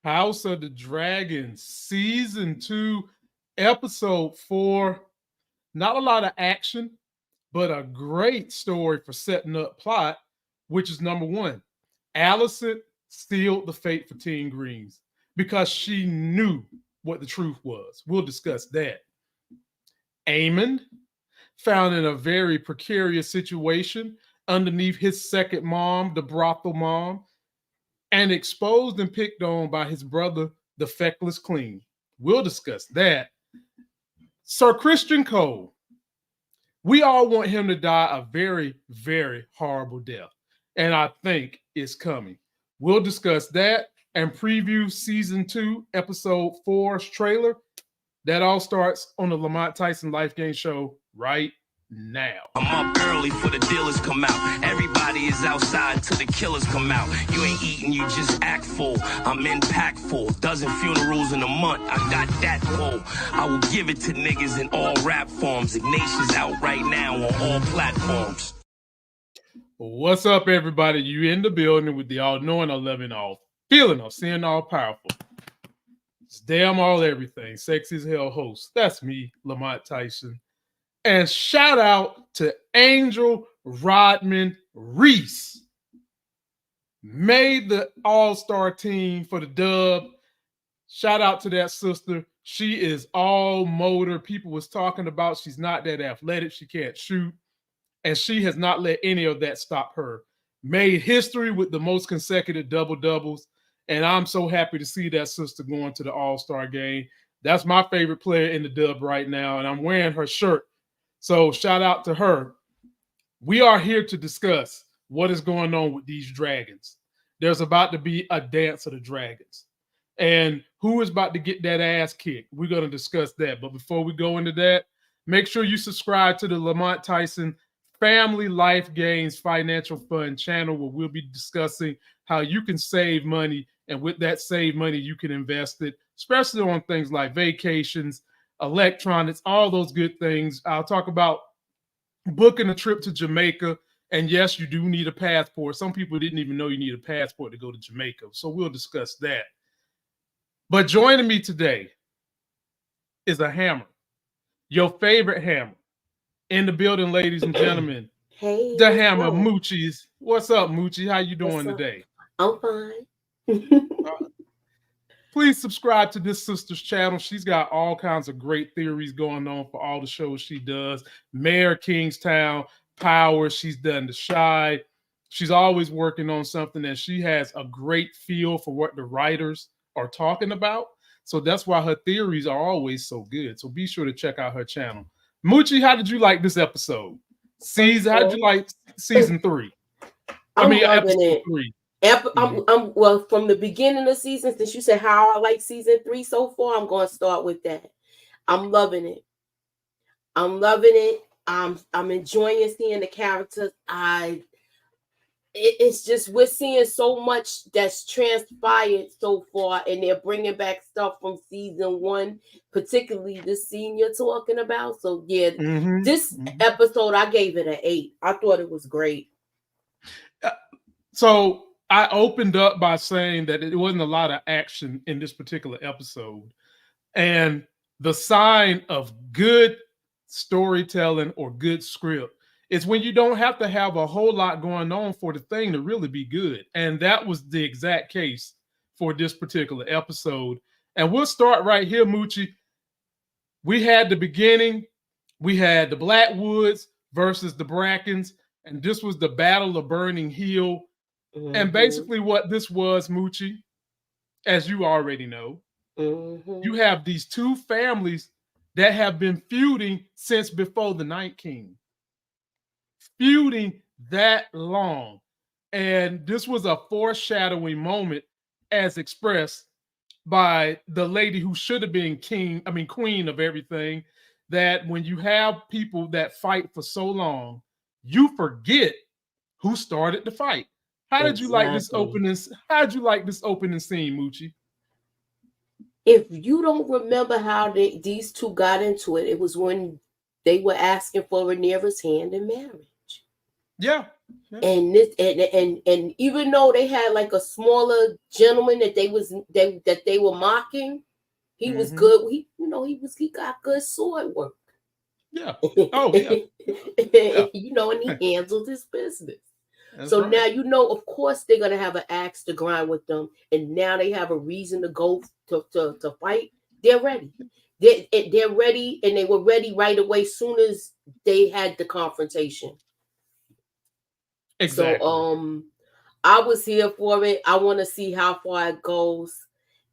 House of the Dragon, Season 2, Episode 4. Not a lot of action, but a great story for setting up plot, which is number one. Alicent sealed the fate for Team Greens because she knew what the truth was. We'll discuss that. Aemond, found in a very precarious situation underneath his second mom, the brothel mom, and exposed and picked on by his brother, the feckless Queen. We'll discuss that. Sir Criston Cole, we all want him to die a very, very horrible death. And I think it's coming. We'll discuss that and preview season 2, episode 4's trailer. That all starts on the Lamont Tyson Life Game Show right now. I'm up early for the dealers come out. Everybody is outside till the killers come out. You ain't eating, you just act full. I'm impactful. Dozen funerals in a month. I got that pull. I will give it to niggas in all rap forms. Ignatius out right now on all platforms. What's up, everybody? You in the building with the all-knowing, all-loving, all-feeling, all-seeing, all-powerful. It's damn all everything. Sexy as hell host. That's me, Lamont Tyson. And shout out to Angel Rodman Reese. Made the all-star team for the dub. Shout out to that sister. She is all motor. People was talking about she's not that athletic. She can't shoot. And she has not let any of that stop her. Made history with the most consecutive double-doubles. And I'm so happy to see that sister going to the all-star game. That's my favorite player in the dub right now. And I'm wearing her shirt. So shout out to her. We are here to discuss what is going on with these dragons. There's about to be a dance of the dragons. And who is about to get that ass kicked? We're going to discuss that. But before we go into that, make sure you subscribe to the Lamont Tyson Family Life Gains Financial Fund channel, where we'll be discussing how you can save money. And with that saved money, you can invest it, especially on things like vacations, electronics, all those good things. I'll talk about booking a trip to Jamaica. And yes, you do need a passport. Some people didn't even know you need a passport to go to Jamaica. So we'll discuss that. But joining me today is a hammer, your favorite hammer in the building, ladies and gentlemen. Hey, the hammer, Moochies. What's up, Moochie? How you doing today? I'm fine. Please subscribe to this sister's channel. She's got all kinds of great theories going on for all the shows she does. Mayor Kingstown, Power. She's done The Shy. She's always working on something, and she has a great feel for what the writers are talking about. So that's why her theories are always so good. So be sure to check out her channel. Moochie, how did you like this episode? How did you like season 3? Episode 3. Well, from the beginning of season, since you said how I like season 3 so far, I'm going to start with that. I'm loving it. I'm enjoying seeing the characters. It's just we're seeing so much that's transpired so far, and they're bringing back stuff from season 1, particularly the scene you're talking about. So yeah, this episode I gave it an 8. I thought it was great. So I opened up by saying that it wasn't a lot of action in this particular episode. And the sign of good storytelling or good script is when you don't have to have a whole lot going on for the thing to really be good. And that was the exact case for this particular episode. And we'll start right here, Moochie. We had the beginning. We had the Blackwoods versus the Brackens. And this was the Battle of Burning Hill. And basically what this was, Moochie, as you already know, you have these two families that have been feuding since before the Night King. Feuding that long. And this was a foreshadowing moment as expressed by the lady who should have been queen of everything, that when you have people that fight for so long, you forget who started the fight. How did you like this opening? How did you like this opening scene, Moochie? If you don't remember how these two got into it, it was when they were asking for Rhaenyra's hand in marriage. Yeah, And this and even though they had like a smaller gentleman that they were mocking, he was good. He got good sword work. Yeah. Oh yeah. And he handled his business. That's so right. Now of course they're gonna have an axe to grind with them, and now they have a reason to go to fight. They're ready. They're ready, and they were ready right away soon as they had the confrontation. Exactly. So I was here for it. I want to see how far it goes.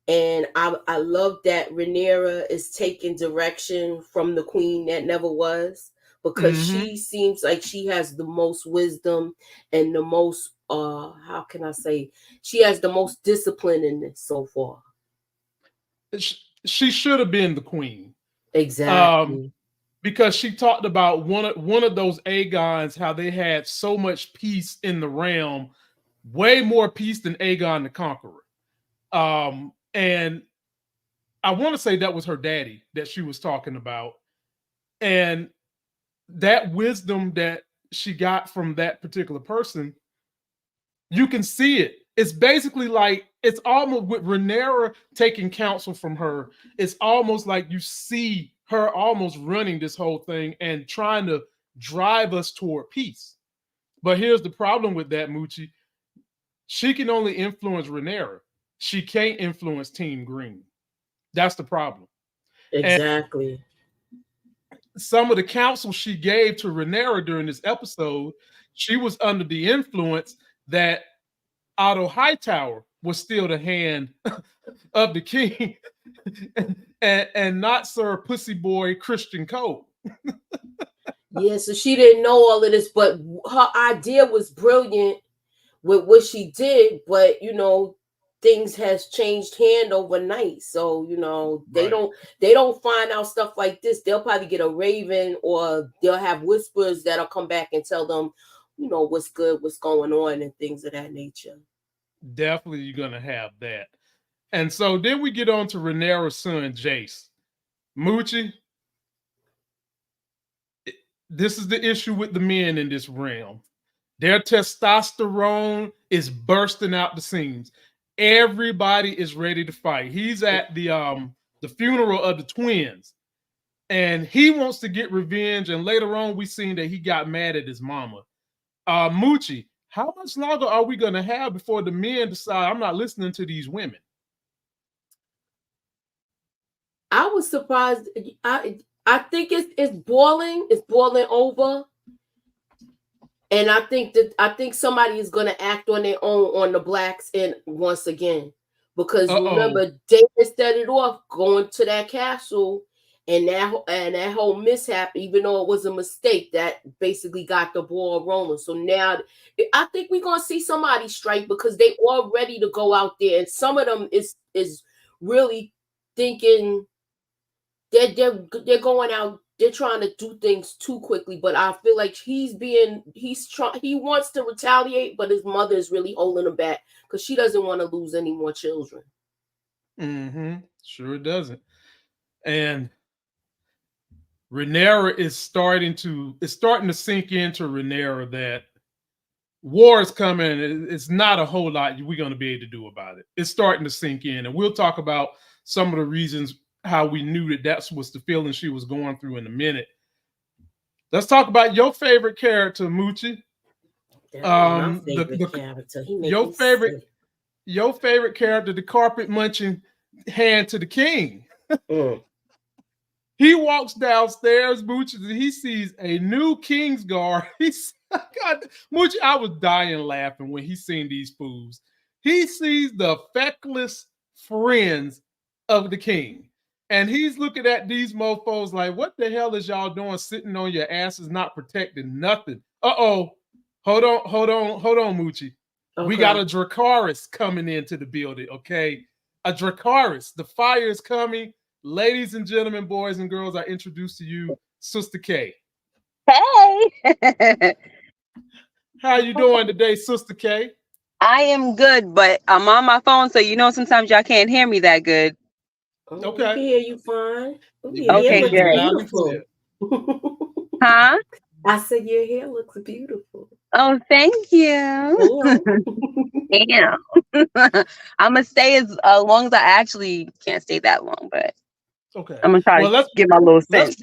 And I love that Rhaenyra is taking direction from the queen that never was, because she seems like she has the most wisdom and the most how can I say, she has the most discipline in this so far. She should have been the queen. Exactly. Because she talked about one of those Aegons, how they had so much peace in the realm, way more peace than Aegon the Conqueror. And I want to say that was her daddy that she was talking about. And that wisdom that she got from that particular person, you can see it. It's basically like, it's almost with Rhaenyra taking counsel from her, it's almost like you see her almost running this whole thing and trying to drive us toward peace. But here's the problem with that, Moochie. She can only influence Rhaenyra. She can't influence Team Green. That's the problem. Exactly. And some of the counsel she gave to Rhaenyra during this episode, she was under the influence that Otto Hightower was still the hand of the king and not Sir Pussy Boy Criston Cole. Yeah, so she didn't know all of this, but her idea was brilliant with what she did, but things has changed hand overnight. So they don't find out stuff like this. They'll probably get a raven, or they'll have whispers that'll come back and tell them what's good, what's going on, and things of that nature. Definitely you're gonna have that. And so then we get on to Rhaenyra's son Jace. Moochie, this is the issue with the men in this realm. Their testosterone is bursting out the seams. Everybody is ready to fight. He's at the funeral of the twins, and he wants to get revenge. And later on, we seen that he got mad at his mama. Moochie, how much longer are we going to have before the men decide, I'm not listening to these women? I was surprised. I think it's boiling. It's boiling over. And I think somebody is going to act on their own on the blacks and once again, because remember, David started off going to that castle, and that whole mishap, even though it was a mistake, that basically got the ball rolling. So now I think we're going to see somebody strike, because they all ready to go out there, and some of them is really thinking they're going out. They're trying to do things too quickly, but I feel like he wants to retaliate, but his mother is really holding him back because she doesn't want to lose any more children. Sure doesn't. And Rhaenyra is starting to sink into Rhaenyra that war is coming. It's not a whole lot we're going to be able to do about it. It's starting to sink in, and we'll talk about some of the reasons how we knew that was the feeling she was going through in a minute. Let's talk about your favorite character, Moochie. Your favorite character, the carpet munching hand to the king. He walks downstairs, Moochie, and he sees a new Kingsguard. God, Moochie, I was dying laughing when he seen these fools. He sees the feckless friends of the king. And he's looking at these mofos like, what the hell is y'all doing sitting on your asses, not protecting nothing? Hold on, Moochie. Okay. We got a Dracarys coming into the building, okay? A Dracarys. The fire is coming. Ladies and gentlemen, boys and girls, I introduce to you Sister K. Hey! How you doing today, Sister K? I am good, but I'm on my phone, so sometimes y'all can't hear me that good. Okay. We can hear you fine. Okay, good. Beautiful. Huh? I said your hair looks beautiful. Oh, thank you. Damn. I'm gonna stay as long as I actually can't stay that long, but Okay. I'm gonna try Well, to give my little let's sense.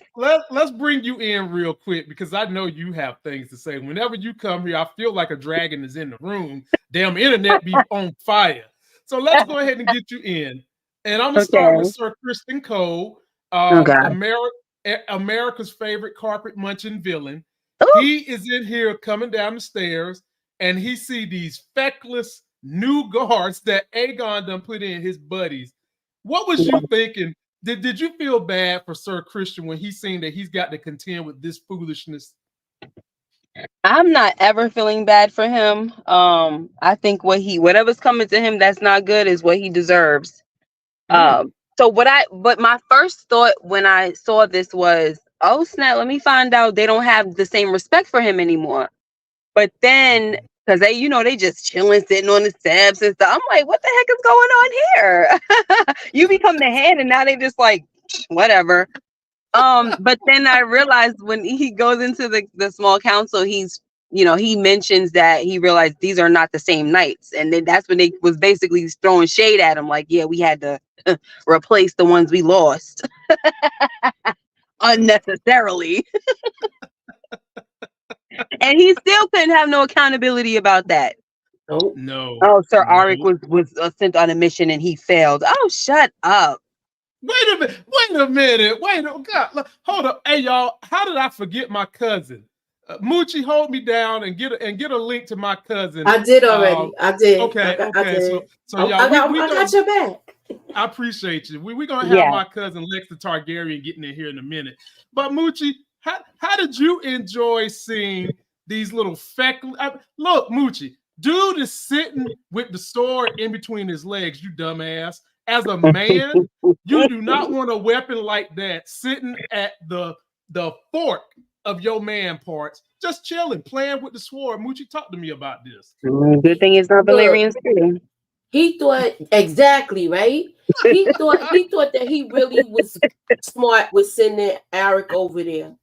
let's bring you in real quick because I know you have things to say. Whenever you come here, I feel like a dragon is in the room. Damn internet be on fire. So let's go ahead and get you in. And I'm gonna start with Okay. Sir Criston Cole, Oh God. America's favorite carpet munching villain. Ooh. He is in here coming down the stairs, and he see these feckless new guards that Aegon done put in his buddies. What was you thinking? Did you feel bad for Sir Criston when he's seen that he's got to contend with this foolishness? I'm not ever feeling bad for him. I think whatever's coming to him that's not good is what he deserves. But my first thought when I saw this was, oh snap, let me find out they don't have the same respect for him anymore. But then, because they just chilling, sitting on the steps and stuff. I'm like, what the heck is going on here? You become the head, and now they just like, whatever. But then I realized when he goes into the small council, he mentions that he realized these are not the same knights, and then that's when they was basically throwing shade at him, like, yeah, we had to replace the ones we lost unnecessarily. And he still couldn't have no accountability about that. No. Oh, Sir Arik was sent on a mission and he failed. Oh, shut up. Wait a minute. God, hold up. Hey, y'all, how did I forget my cousin? Moochie, hold me down and get a link to my cousin. I did already. I did. Okay. I did. So y'all, I got your back. I appreciate you. We're gonna have my cousin Lexa Targaryen getting in here in a minute. But Moochie, how did you enjoy seeing these little look, Moochie, dude is sitting with the sword in between his legs, you dumbass. As a man, you do not want a weapon like that sitting at the fork of your man parts, just chilling, playing with the sword. Moochie, talk to me about this. Good thing it's not Valerian's too. He thought exactly right. He thought that he really was smart with sending Arik over there,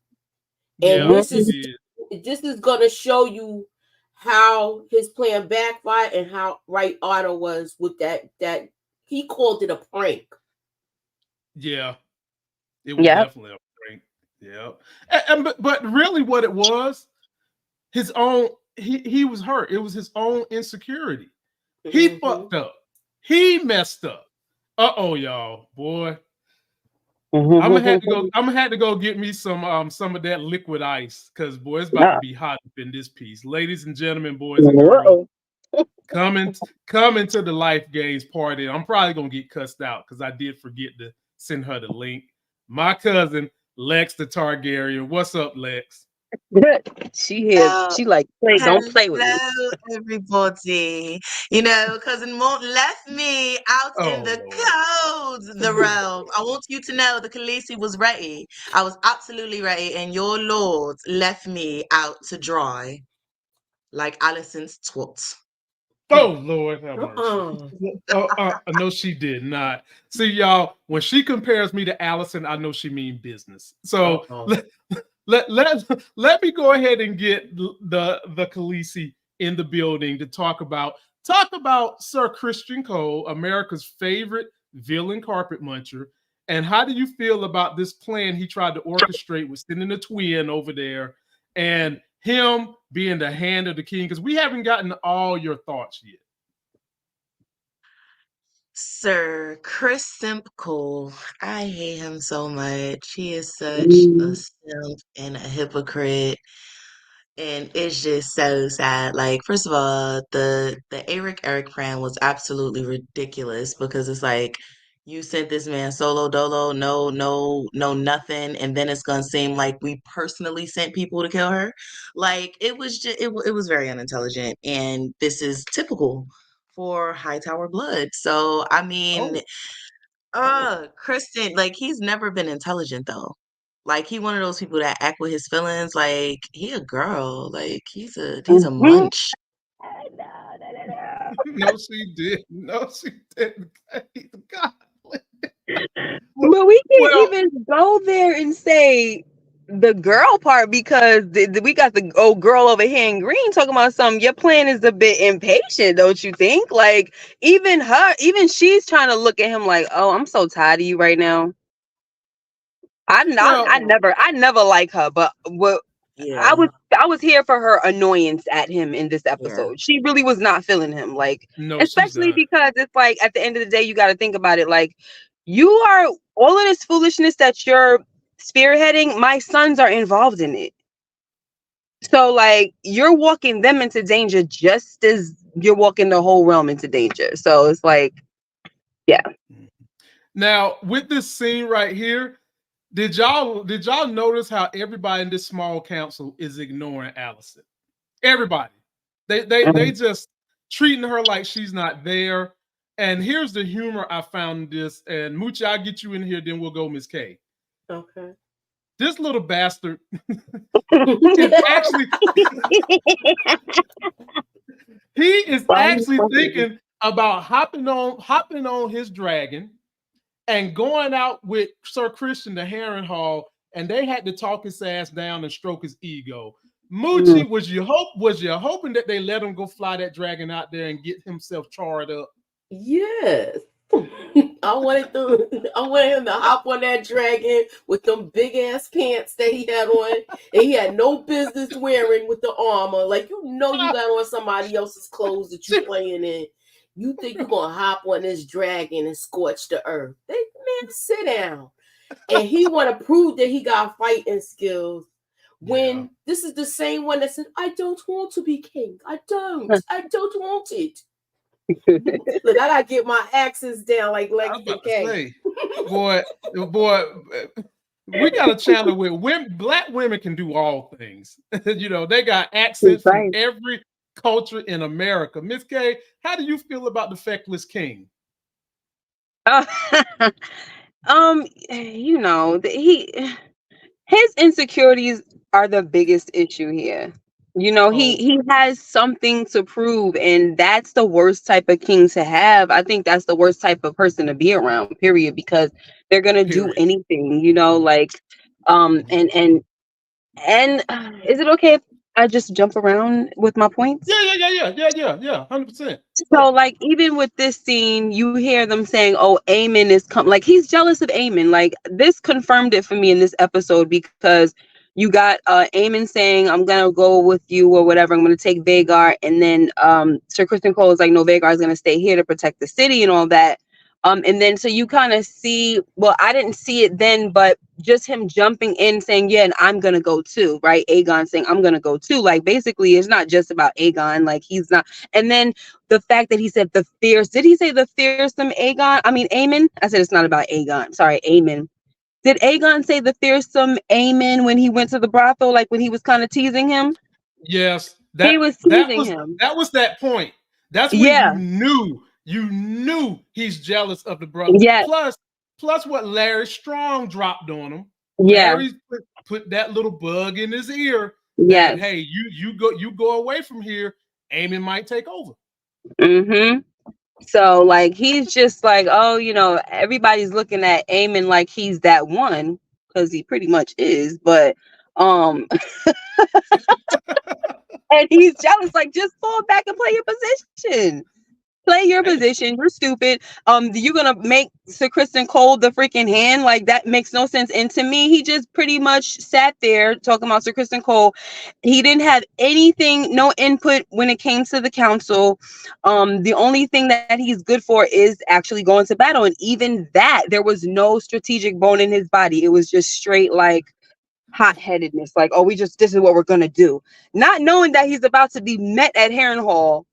and this is gonna show you how his plan backfired and how right Otto was with that he called it a prank. Yeah, it was definitely a prank. Yeah, but really, what it was, his own. He was hurt. It was his own insecurity. He fucked up. He messed up. Y'all, boy. I'm gonna have to go get me some of that liquid ice because boy, it's about to be hot up in this piece. Ladies and gentlemen, boys and girls, coming to the Life Games party. I'm probably gonna get cussed out because I did forget to send her the link. My cousin Lex the Targaryen. What's up, Lex? She like, don't play with me. Hello, everybody. Cousin Mort left me out in the cold, the realm. I want you to know the Khaleesi was ready. I was absolutely ready, and your lord left me out to dry, like Alicent's twat. Oh Lord have mercy. No, she did not. See, y'all, when she compares me to Alicent, I know she mean business. So let me go ahead and get the Khaleesi in the building to talk about Sir Criston Cole, America's favorite villain carpet muncher. And how do you feel about this plan he tried to orchestrate with sending a twin over there and him being the hand of the king? Because we haven't gotten all your thoughts yet. Sir Criston Cole, I hate him so much. He is such a simp and a hypocrite. And it's just so sad. Like, first of all, the Eric plan was absolutely ridiculous because it's like you sent this man solo dolo, no, nothing, and then it's gonna seem like we personally sent people to kill her. Like, it was just it was very unintelligent, and this is typical for Hightower blood. So I mean, Criston, like, he's never been intelligent though. Like, he one of those people that act with his feelings. Like, he a girl. Like, he's a munch. No, she did. No, she didn't. God. But we can't even go there and say the girl part because we got the old girl over here in green talking about something. Your plan is a bit impatient, don't you think? Like even she's trying to look at him like, oh, I'm so tired of you right now. I never like her, but what Yeah, I was here for her annoyance at him in this yeah, episode. She really was not feeling him, like No, she's especially not. because it's like at the end of the day, you got to think about it. Like you are all of this foolishness that you're spearheading. My sons are involved in it, so like you're walking them into danger just as you're walking the whole realm into danger. So it's like, yeah. Now, with this scene right here, did y'all notice how everybody in this small council is ignoring Alicent? Everybody. They just treating her like she's not there. And here's the humor I found in this. And Moochie, I'll get you in here, then we'll go Miss K. Okay. This little bastard is actually he is actually thinking about hopping on his dragon and going out with Sir Criston to Harrenhal, and they had to talk his ass down and stroke his ego. Moochie, was you hoping that they let him go fly that dragon out there and get himself charred up? Yes. I wanted him to hop on that dragon with them big ass pants that he had on, and he had no business wearing with the armor. Like you got on somebody else's clothes that you playing in. You think you're gonna hop on this dragon and scorch the earth? Man, sit down. And he want to prove that he got fighting skills. When this is the same one that said, "I don't want to be king. I don't want it." Look, I gotta get my axes down like Lex and K. Boy, we got a channel where black women can do all things. They got accents from every culture in America. Miss K, how do you feel about the feckless king? His insecurities are the biggest issue here. He has something to prove, and that's the worst type of king to have. I think that's the worst type of person to be around, period, because they're gonna do anything, like and is it okay if I just jump around with my points? Yeah, 100%. So, like, even with this scene, you hear them saying, "Oh, Aemond is like he's jealous of Aemond." Like, this confirmed it for me in this episode because you got Aemond saying, "I'm gonna go with you" or whatever. I'm gonna take Vhagar, and then Sir Criston Cole is like, "No, Vhagar is gonna stay here to protect the city and all that." And then so you kind of see, well, I didn't see it then, but just him jumping in saying, "Yeah, and I'm gonna go too," right? Aegon saying, "I'm gonna go too." Like, basically, it's not just about Aegon. Like, he's not. And then the fact that he said did he say the fearsome Aegon? I mean, Aemond? I said it's not about Aegon. Sorry, Aemond. Did Aegon say the fearsome Aemond when he went to the brothel, like when he was kind of teasing him? Yes, he was teasing him. That was that point. That's when you knew he's jealous of the brother. Yeah. Plus what Larry Strong dropped on him. Yeah. Larry put that little bug in his ear. Yeah. Hey, you go away from here. Aemond might take over. Mm-hmm. So like he's just like, oh, everybody's looking at Aemond like he's that one, because he pretty much is, but and he's jealous, like just fall back and play your position. Play your position. You're stupid. You're gonna make Sir Criston Cole the freaking hand. Like, that makes no sense. And to me, he just pretty much sat there talking about Sir Criston Cole. He didn't have anything, no input when it came to the council. The only thing that he's good for is actually going to battle. And even that, there was no strategic bone in his body. It was just straight like hot-headedness. Like, oh, this is what we're gonna do. Not knowing that he's about to be met at Harrenhal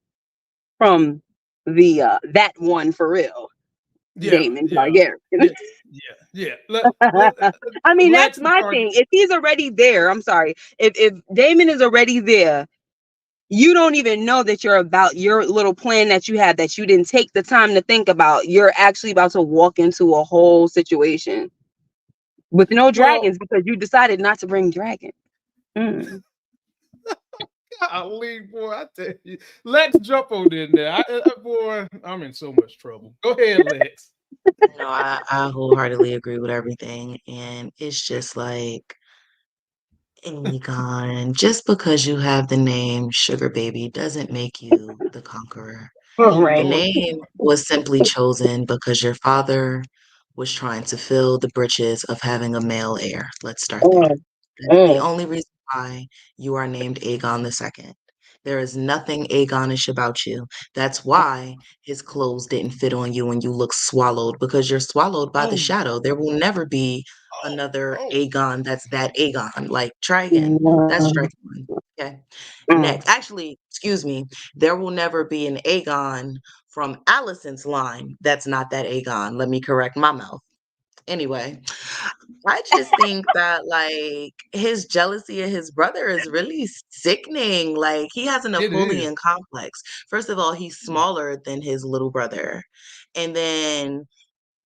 from the that one for real, Daemon Targaryen. Yeah. I mean, that's my thing. If he's already there, I'm sorry. If Daemon is already there, you don't even know that you're about your little plan that you had that you didn't take the time to think about. You're actually about to walk into a whole situation with no dragons because you decided not to bring dragons. Golly, boy, I tell you. Lex, jump on in there. Boy, I'm in so much trouble. Go ahead, Lex. I wholeheartedly agree with everything. And it's just like, Aegon, just because you have the name Sugar Baby doesn't make you the conqueror. The Right. name was simply chosen because your father was trying to fill the britches of having a male heir. Let's start there. Mm, That's the mm. only reason why you are named Aegon the Second. There is nothing Aegonish about you. That's why his clothes didn't fit on you and you look swallowed, because you're swallowed by the shadow. There will never be another Aegon that's that Aegon. Like, try again. That's strike one. Okay. Mm. Next, actually, excuse me, there will never be an Aegon from Alicent's line that's not that Aegon. Let me correct my mouth. Anyway, I just think that like his jealousy of his brother is really sickening. Like he has a It is. Napoleon complex. First of all, he's smaller than his little brother. And then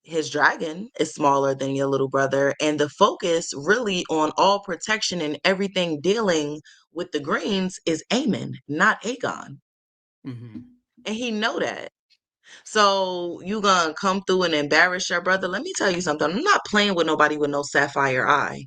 his dragon is smaller than your little brother. And the focus really on all protection and everything dealing with the greens is Aemon, not Aegon. Mm-hmm. And he know that. So you gonna come through and embarrass your brother? Let me tell you something. I'm not playing with nobody with no sapphire eye.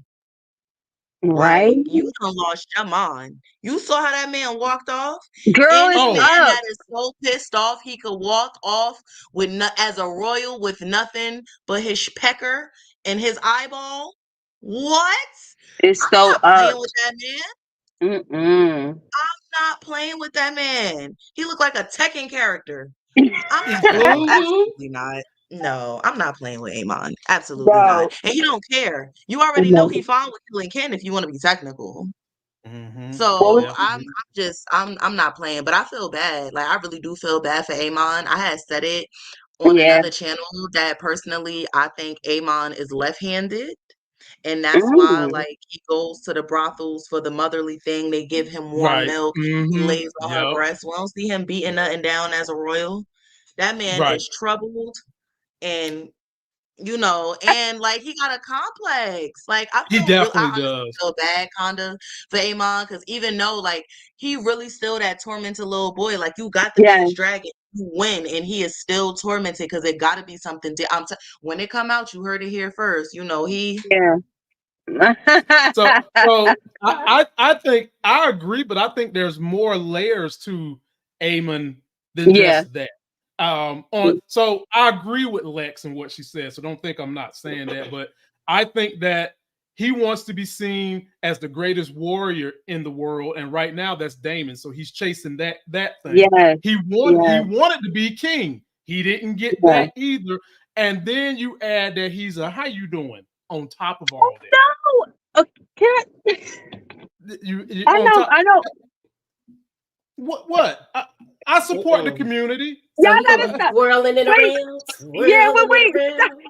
Right? Like you done lost your mind. You saw how that man walked off? Girl, Any it's Oh, man up. that is so pissed off he could walk off with as a royal with nothing but his pecker and his eyeball. What? It's I'm so not up. playing with that man. Mm-mm. Not playing with that man. He looked like a Tekken character. I'm he not playing. do. Mm-hmm. Absolutely not. No, I'm not playing with Amon. Absolutely not. No. And he don't care. You already know he No. fine with killing Ken if you want to be technical. Mm-hmm. Well, So Definitely. I'm not playing, but I feel bad. Like I really do feel bad for Amon. I had said it on yeah. another channel that personally I think Amon is left-handed. And that's why, Mm. like, he goes to the brothels for the motherly thing. They give him warm Right. milk. He Mm-hmm. lays on her Yep. breast. We don't see him beating nothing down as a royal. That man Right. is troubled and and like he got a complex. Like He definitely I honestly does. feel bad kinda for Amon because even though like he really still that tormented little boy. Like you got the Yeah. man's dragon, you win, and he is still tormented because it got to be something. When it come out, you heard it here first. He Yeah. So I think I agree, but I think there's more layers to Aemon than yeah. just that. So I agree with Lex and what she said. So don't think I'm not saying that, but I think that he wants to be seen as the greatest warrior in the world, and right now that's Daemon. So he's chasing that thing. Yes. He Yeah. wanted to be king. He didn't get Yeah. that either. And then you add that he's a how you doing on top of Oh all that. no. Can You I on know. top. I know. What? I support the Mm-mm. community. Y'all So he gonna gotta be stop. twirling it Wait. around, Yeah. twirling it Stop. around.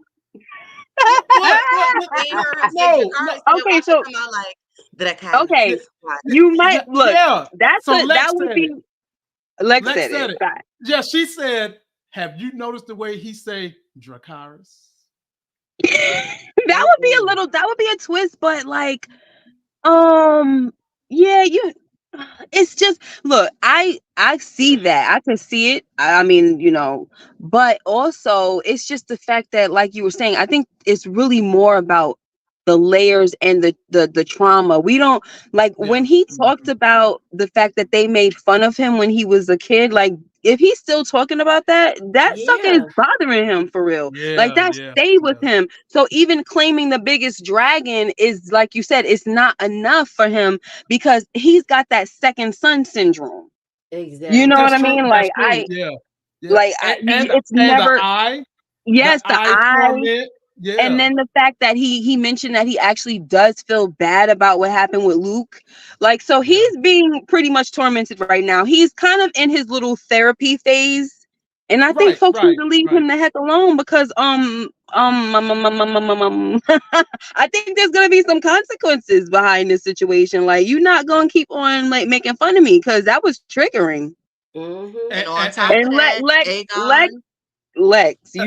What? Did No, Jakar no. say Okay. watch it So come out like that kind of okay. this watch. You might look. Yeah. So That Lex would said be. it. Lex Lex said said it. it. Fine. Yeah, she said, "Have you noticed the way he say Dracarys?" That would be a Mm-mm. little. That would be a twist, but like, yeah, it's just look, I see that. I can see it. I mean, but also it's just the fact that like you were saying, I think it's really more about the layers and the trauma. We don't like Yeah. when he talked about the fact that they made fun of him when he was a kid, like if he's still talking about that sucker is Yeah, bothering him for real. Like Yeah. that Yeah. stayed with Yeah. him. So even claiming the biggest dragon is like you said, it's not enough for him because he's got that second son syndrome. You know exactly. what That's I true. mean? That's true. Yeah. Yeah. It's And the never eye, the yes, the eye eye. torment. And Yeah. then the fact that he mentioned that he actually does feel bad about what happened with Luke. Like, so Yeah. he's being pretty much tormented right now. He's kind of in his little therapy phase. And I think Right. folks need Right. to leave Right. him the heck alone because I think there's gonna be some consequences behind this situation. Like you're not gonna keep on like making fun of me because that was triggering. Mm-hmm. And on top And of And that, Aegon, Lex, they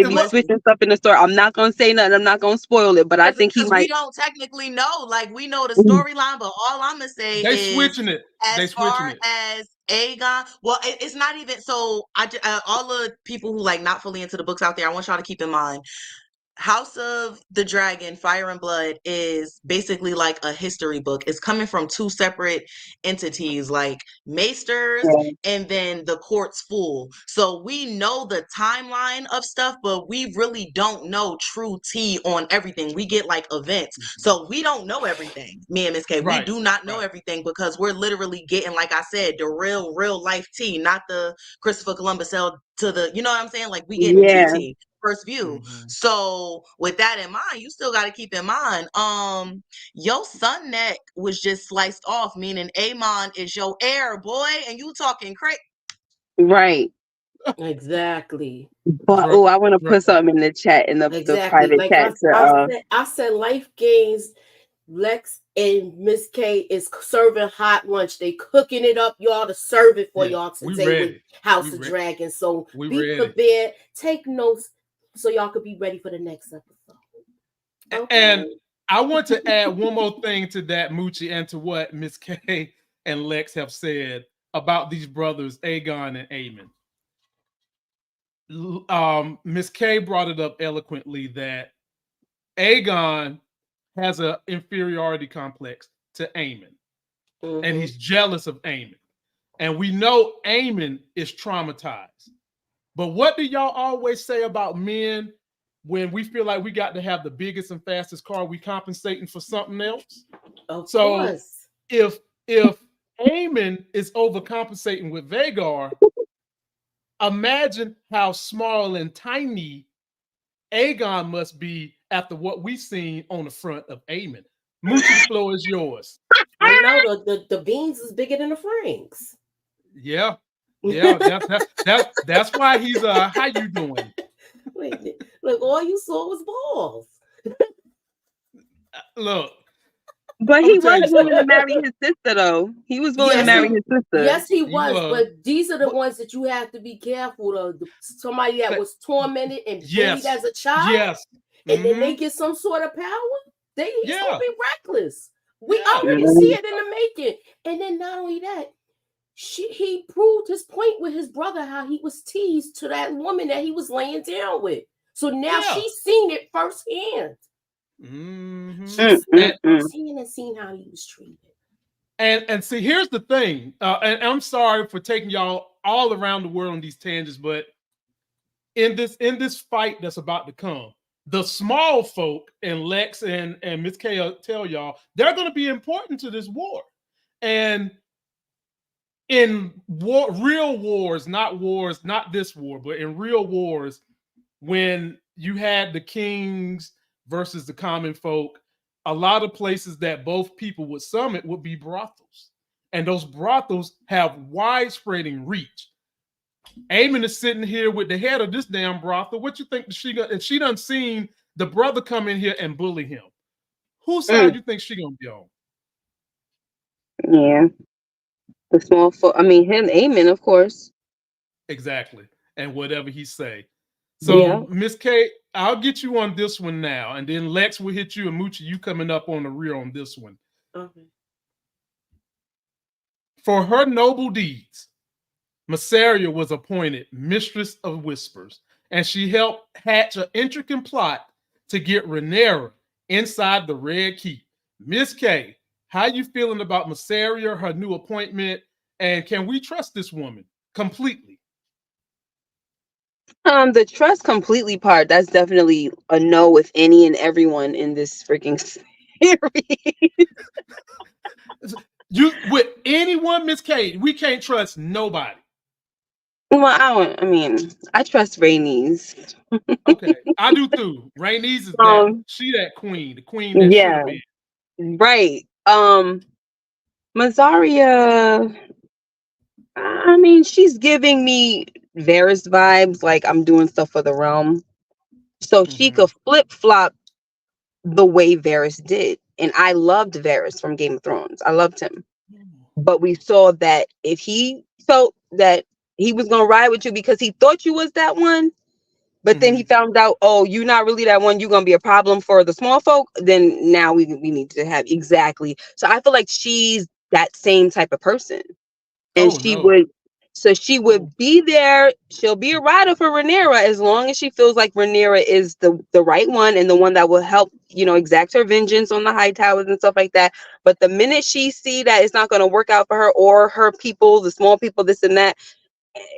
be what? listen, switching stuff in the store. I'm not gonna say nothing. I'm not gonna spoil it, but I think he because we might. don't technically know. Like we know the Mhm. storyline, but all I'm gonna say They is, switching it. They as switching far it. as Aegon, well, it's not even. So all the people who like not fully into the books out there, I want y'all to keep in mind House of the Dragon, Fire and Blood is basically like a history book. It's coming from two separate entities, like Maesters and then the Court's Full. So we know the timeline of stuff, but we really don't know true tea on everything. We get like events. So we don't know everything, me and Miss K. We do not know everything because we're literally getting, like I said, the real life tea, not the Christopher Columbus to the, you know what I'm saying? Like we getting tea. First view. So with that in mind, you still got to keep in mind, your sun neck was just sliced off, meaning Aemond is your heir, boy, and you talking crazy. Right. Exactly. But I want to put something in the chat, in the private like chat. I said Life Games, Lex and Miss K is serving hot lunch. They cooking it up, y'all, to serve it for y'all today with House of Dragon. So be prepared, take notes, so y'all could be ready for the next episode. Okay. And I want to add one more thing to that, Moochie, and to what Miss K and Lex have said about these brothers, Aegon and Aemond. Miss K brought it up eloquently that Aegon has an inferiority complex to Aemond. And he's jealous of Aemond. And we know Aemond is traumatized. But what do y'all always say about men when we feel like we got to have the biggest and fastest car? We compensating for something else? Of course. If Aemond is overcompensating with Vhagar, imagine how small and tiny Aegon must be after what we've seen on the front of Aemond. Moochie, the floor is yours. I know the beans is bigger than the Franks. Yeah. That's why he's how you doing? Wait, look, all you saw was balls. Look. But he was willing to marry his sister, though. He was willing to marry his sister. Yes, he was. But these are the ones that you have to be careful of. Somebody that was tormented and bullied as a child. Yes. And then they get some sort of power. He's gonna be reckless. We already see it in the making. And then not only that, he proved his point with his brother, how he was teased to that woman that he was laying down with. So now she's seen it firsthand. Seen how he was treated. And see, here's the thing. And I'm sorry for taking y'all all around the world on these tangents, but in this fight that's about to come, the small folk, and Lex and Miss K tell y'all, they're going to be important to this war. And in real wars, not this war, but in real wars, when you had the kings versus the common folk, a lot of places that both people would summit would be brothels. And those brothels have wide-spreading reach. Aemond is sitting here with the head of this damn brothel. What you think if she done seen the brother come in here and bully him? Whose side do you think she gonna be on? Yeah. The small folk. I mean, him, Aemond, of course. Exactly. And whatever he say. So, Miss K, I'll get you on this one now, and then Lex will hit you, and Moochie, you coming up on the rear on this one. Okay. For her noble deeds, Mysaria was appointed Mistress of Whispers, and she helped hatch an intricate plot to get Rhaenyra inside the Red Keep. Miss K, how you feeling about Mysaria, her new appointment, and can we trust this woman completely? The trust completely part, that's definitely a no with any and everyone in this freaking series. You with anyone, Miss K, we can't trust nobody. Well, I trust Rhaenys. Okay, I do too. Rhaenys is that queen, the queen that should have been. Right. Mysaria, she's giving me Varys vibes, like I'm doing stuff for the realm. So she could flip-flop the way Varys did. And I loved Varys from Game of Thrones. I loved him. But we saw that if he felt that he was going to ride with you because he thought you was that one, but then he found out, oh, you're not really that one, you're going to be a problem for the small folk, then now we need to have exactly. So I feel like she's that same type of person. And So she would be there. She'll be a rider for Rhaenyra as long as she feels like Rhaenyra is the right one and the one that will help, exact her vengeance on the Hightowers and stuff like that. But the minute she see that it's not going to work out for her or her people, the small people, this and that,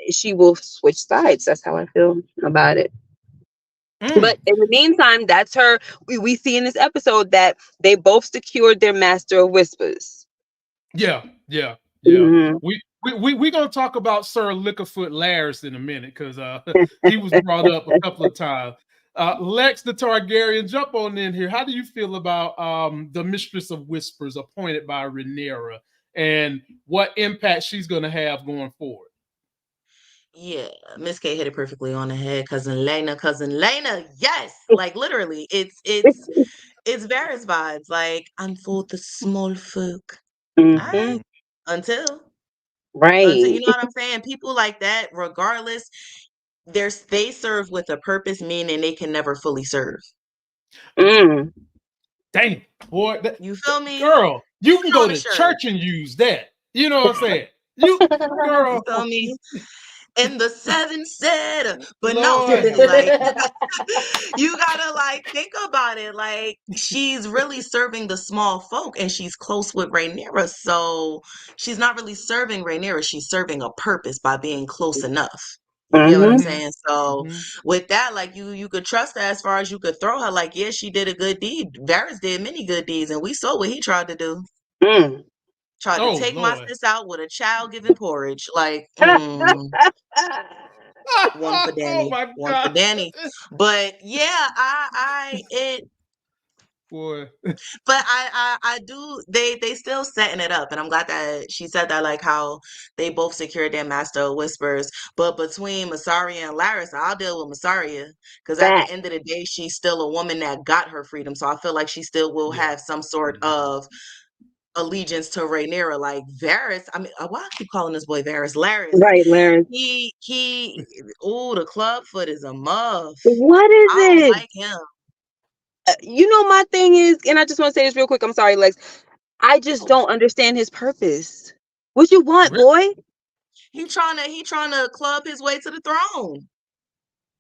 she will switch sides. That's how I feel about it. But in the meantime, that's her. We see in this episode that they both secured their Master of Whispers. Yeah. Mm-hmm. We're gonna talk about Sir Liquorfoot Larys in a minute because he was brought up a couple of times. Lex the Targaryen, jump on in here. How do you feel about the Mistress of Whispers appointed by Rhaenyra and what impact she's gonna have going forward? Yeah, Miss K hit it perfectly on the head. Cousin Lena, yes, like literally, it's Varys vibes. Like, I'm for the small folk. Mm-hmm. All right, until right, you know what I'm saying. People like that, regardless, they serve with a purpose, meaning they can never fully serve. Mm. Damn, boy, you feel me, girl? You can go to shirt. church and use that. You know what I'm saying? You, girl, you feel me? And the seven said, but Lord. no, seriously, like you gotta like think about it. Like, she's really serving the small folk, and she's close with Rhaenyra, so she's not really serving Rhaenyra. She's serving a purpose by being close enough. You get what I'm saying? So with that, like you could trust her as far as you could throw her. Like, yeah, she did a good deed. Varys did many good deeds, and we saw what he tried to do. Tried to take my sis out with a child giving porridge. Like, one for Danny, one for Danny. But yeah, boy. But I do. They still setting it up, and I'm glad that she said that. Like how they both secured their Master of Whispers. But between Mysaria and Larys, I'll deal with Mysaria because at the end of the day, she's still a woman that got her freedom. So I feel like she still will have some sort of allegiance to Rhaenyra. Like Varys, I mean, why I keep calling this boy Varys? Larys. Right, Larys. The club foot is a muff. What is I don't it? like him. My thing is, and I just want to say this real quick. I'm sorry, Lex. I just don't understand his purpose. What you want, boy? He trying to club his way to the throne.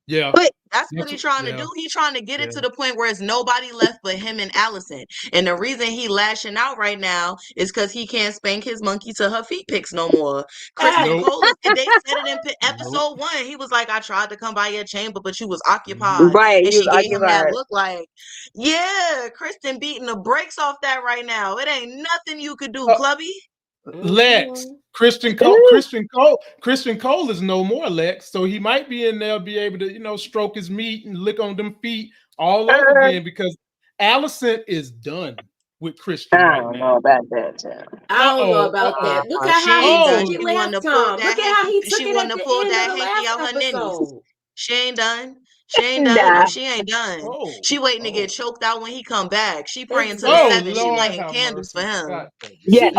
Yeah. But that's what he's trying to do. He's trying to get it to the point where it's nobody left but him and Alicent. And the reason he lashing out right now is because he can't spank his monkey to her feet pics no more. Criston Cole, they said it in episode 1. He was like, I tried to come by your chamber, but you was occupied. Right. And she gave him that look like, yeah, Criston beating the brakes off that right now. It ain't nothing you could do, Clubby. Lex, Criston Cole is no more, Lex. So he might be in there, be able to, stroke his meat and lick on them feet all over again because Alicent is done with Criston right now. I don't know about that. I don't know about that. Look at how he took it last time. Look at how he took it at the end of the last episode. She ain't done. She ain't done. No, she ain't done. She waiting to get choked out when he come back. She praying to the seven. She lighting candles for him. Yeah.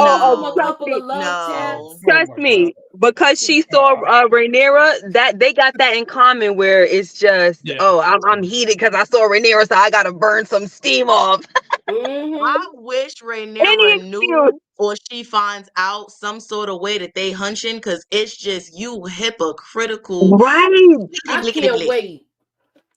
Trust me, because she saw Rhaenyra, that they got that in common. Where it's just, I'm heated because I saw Rhaenyra, so I gotta burn some steam off. I wish Rhaenyra knew, or she finds out some sort of way that they hunching, because it's just you hypocritical. Right. I can't wait.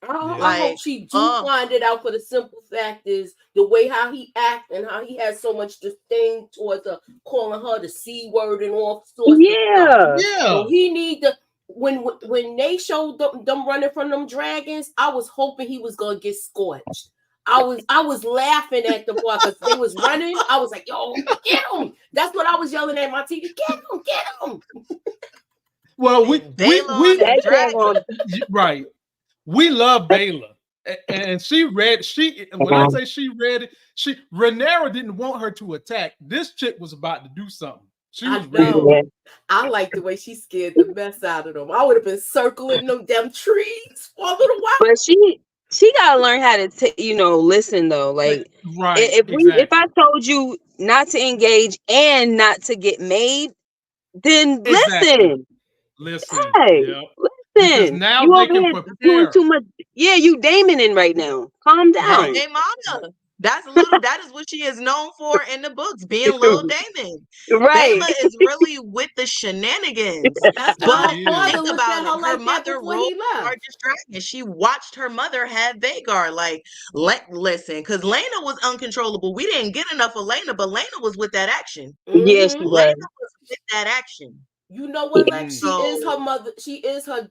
I hope she do find it out, for the simple fact is the way how he acts and how he has so much disdain towards her, calling her the C word and all sorts of stuff. Yeah. So he need to, when they showed them running from them dragons, I was hoping he was gonna get scorched. I was laughing at the boy because they was running. I was like, yo, get him. That's what I was yelling at my TV. Get him. Well, we right. We love Baylor, and when I say she read it, Rhaenyra didn't want her to attack. This chick was about to do something. She was ready. I like the way she scared the mess out of them. I would have been circling them damn trees for a little while. But she gotta learn how to listen though. Like, if I told you not to engage and not to get made, then listen. Hey, listen. Now you they over can here prepare. doing too much. Yeah, you Daemoning right now. Calm down. Hey, mama. That is what she is known for in the books, being Lil Daemon. Right. Bayla is really with the shenanigans. That's Yes, why But she her is. father think looked about at it. her Her like that mother before ruled he the left. largest dragon. She watched her mother have Vhagar. Like, listen, because Lena was uncontrollable. We didn't get enough of Lena, but Lena was with that action. Yeah, she Mm-hmm. Lena was. was with that action. You know what, Yeah, Lex? Mm. She is her So mother. She is her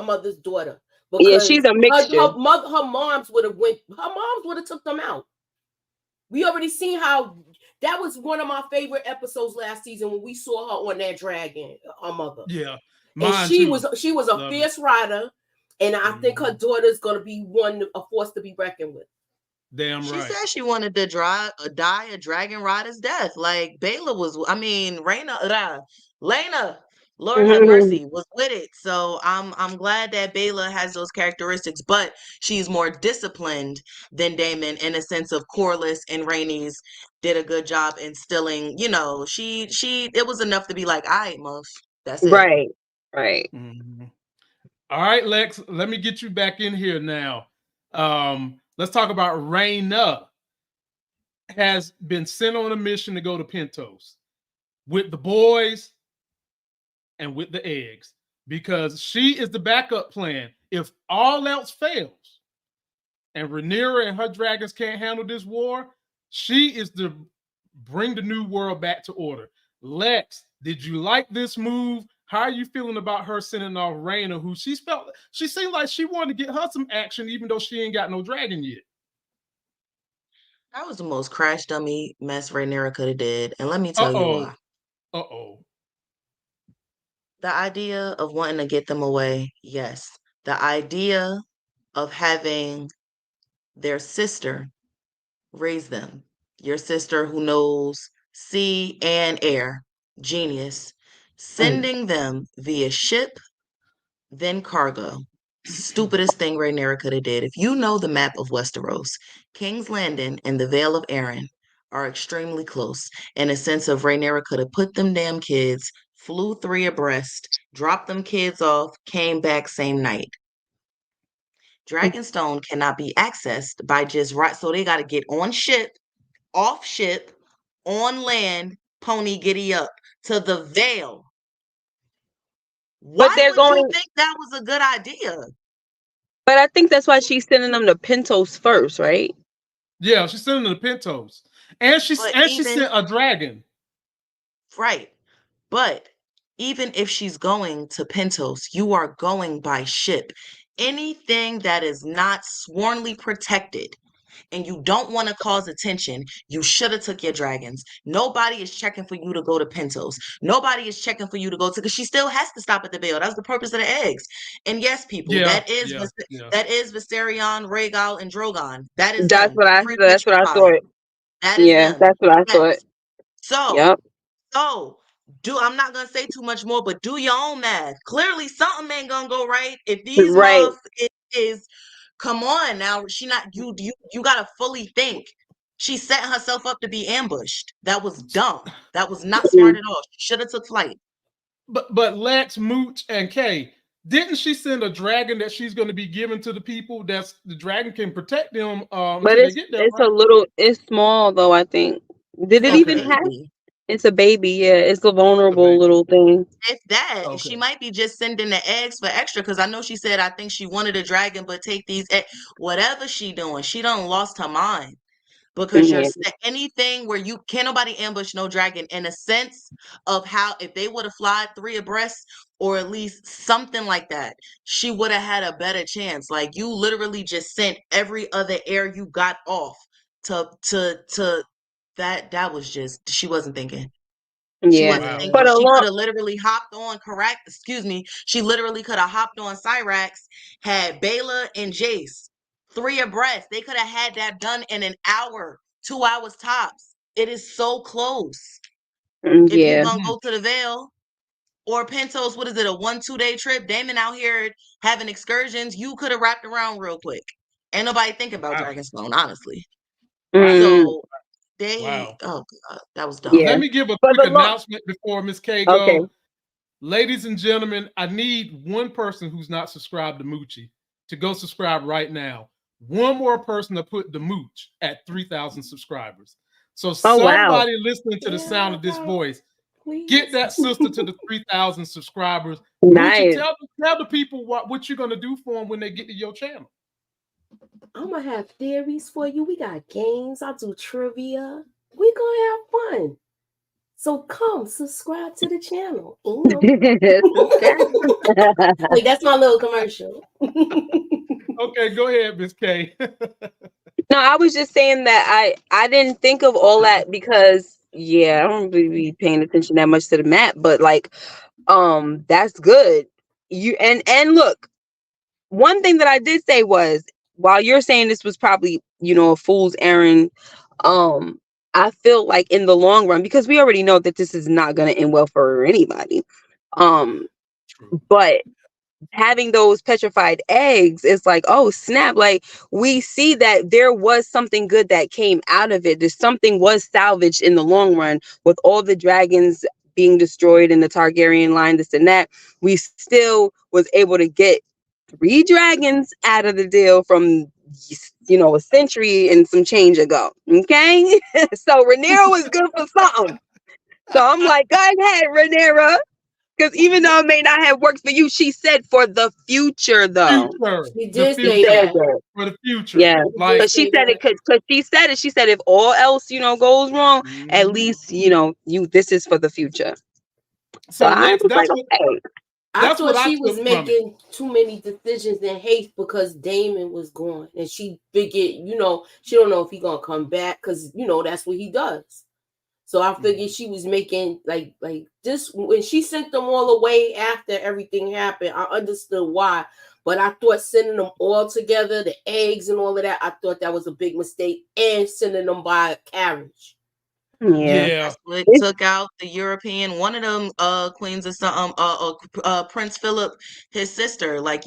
mother's daughter. yeah, she's Because a mixture. her moms would have took them out. We already seen how that was one of my favorite episodes last season when we saw her on that dragon, her mother. Yeah, And mine she too. was a Love fierce rider, and I think her daughter's gonna be a force to be reckoned with. Damn she right. said she wanted to die a dragon rider's death. Like Bayla was, I mean, Lena, Lord have mercy, was with it. So I'm glad that Bayla has those characteristics, but she's more disciplined than Daemon in a sense of Corlys and Rhaenys did a good job instilling, it was enough to be like, all right, Muff, that's it. Right. Right. Mhm. All right, Lex, let me get you back in here now. Let's talk about Rhaenyra. Has been sent on a mission to go to Pentos with the boys and with the eggs because she is the backup plan. If all else fails and Rhaenyra and her dragons can't handle this war, she is to bring the new world back to order. Lex, did you like this move? How are you feeling about her sending off Rhaenyra, who she seemed like she wanted to get her some action, even though she ain't got no dragon yet? That was the most crash dummy mess Rhaenyra could have did, and let me tell you Uh-oh. why. Uh-oh. The idea of wanting to get them away, yes. The idea of having their sister raise them, your sister who knows sea and air, genius, sending them via ship, then cargo. Stupidest thing Rhaenyra could have did. If you know the map of Westeros, King's Landing and the Vale of Arryn are extremely close. In a sense of Rhaenyra could have put them damn kids, flew 3 abreast, dropped them kids off, came back same night. Dragonstone cannot be accessed by just right. So they got to get on ship, off ship, on land, pony giddy up to the Vale. But Why they're would you going. think that was a good idea? But I think that's why she's sending them to Pentos first, right? Yeah, she's sending the Pentos. And she But sent a dragon. right. But even if she's going to Pentos, you are going by ship. Anything that is not swornly protected and you don't want to cause attention, you should have took your dragons. Nobody is checking for you to go to Pentos. Nobody is checking for you to go to, because she still has to stop at the Vale. That's the purpose of the eggs. And yes, people, Yeah, that is yeah. Viserion, Rhaegal, and Drogon. That is That's them. what I. That's what I Pre-petrified. thought. That is Yeah, them. that's what I thought. Yes. So Yep. I'm not gonna say too much more, but do your own math. Clearly, something ain't gonna go right if these Right. muff is. Come on now, she not you. You gotta fully think. She set herself up to be ambushed. That was dumb. That was not smart at all. She should have took flight. But Lex, Mooch, and Kay, didn't she send a dragon that she's going to be given to the people? That's the dragon can protect them But until they get there, it's right? a little. It's small though. I think. Did it A even Okay. have? baby. It's a baby. Yeah, it's a vulnerable Okay. little thing. If that, Okay. she might be just sending the eggs for extra, because I know she said I think she wanted a dragon, but take these whatever she doing, she done lost her mind. Because Yeah. anything where you can't nobody ambush no dragon in a sense of how if they would have flied 3 abreast or at least something like that, she would have had a better chance. Like you literally just sent every other air you got off to that was just she wasn't thinking. She Yeah. wasn't Wow. thinking. But She along. could have literally hopped on She literally could have hopped on Cyrax, had Bayla and Jace 3 abreast. They could have had that done in an hour, 2 hours tops. It is so close. If you're Yeah. gonna go to the Vale or Pentos, what is it, a 1-2 day trip? Daemon out here having excursions. You could have wrapped around real quick. Ain't nobody thinking about Wow. Dragonstone, honestly. Wow. So Wow. oh God, that was dumb. Yeah. Let me give a But quick along. announcement before Miss K Okay. go. Ladies and gentlemen, I need one person who's not subscribed to Moochie to go subscribe right now. one more person to put the mooch at 3,000 subscribers. So Oh, wow. somebody listening to the sound of this voice, get that sister to the 3,000 subscribers. Nice. Moochie, tell the people what you're going to do for them when they get to your channel. I'm going to have theories for you. We got games. I'll do trivia. We're going to have fun. So come subscribe to the channel. Wait, that's my little commercial. Okay, go ahead, Miss K. No, I was just saying that I didn't think of all that because I don't really be paying attention that much to the map, but like that's good. You and look, one thing that I did say was, while you're saying this was probably, a fool's errand, I feel like in the long run, because we already know that this is not going to end well for anybody. But having those petrified eggs is like, oh snap, like we see that there was something good that came out of it. There's something was salvaged in the long run with all the dragons being destroyed in the Targaryen line, this and that. We still was able to get 3 dragons out of the deal from a century and some change ago. Okay. So Rhaenyra was good for something. So I'm like, go ahead, Rhaenyra. Because even though it may not have worked for you, she said for the future, though. She did say that. For the future. Yeah. Like, she said it because she said it. She said if all else, goes wrong, at least, this is for the future. So I was like, okay. I thought she was making too many decisions in haste because Daemon was gone. And she figured, she don't know if he's going to come back because, that's what he does. So I figured she was making like this when she sent them all away after everything happened. I understood why, but I thought sending them all together, the eggs and all of that, I thought that was a big mistake, and sending them by carriage. That's what took out the European. One of them queens or something, Prince Philip, his sister. Like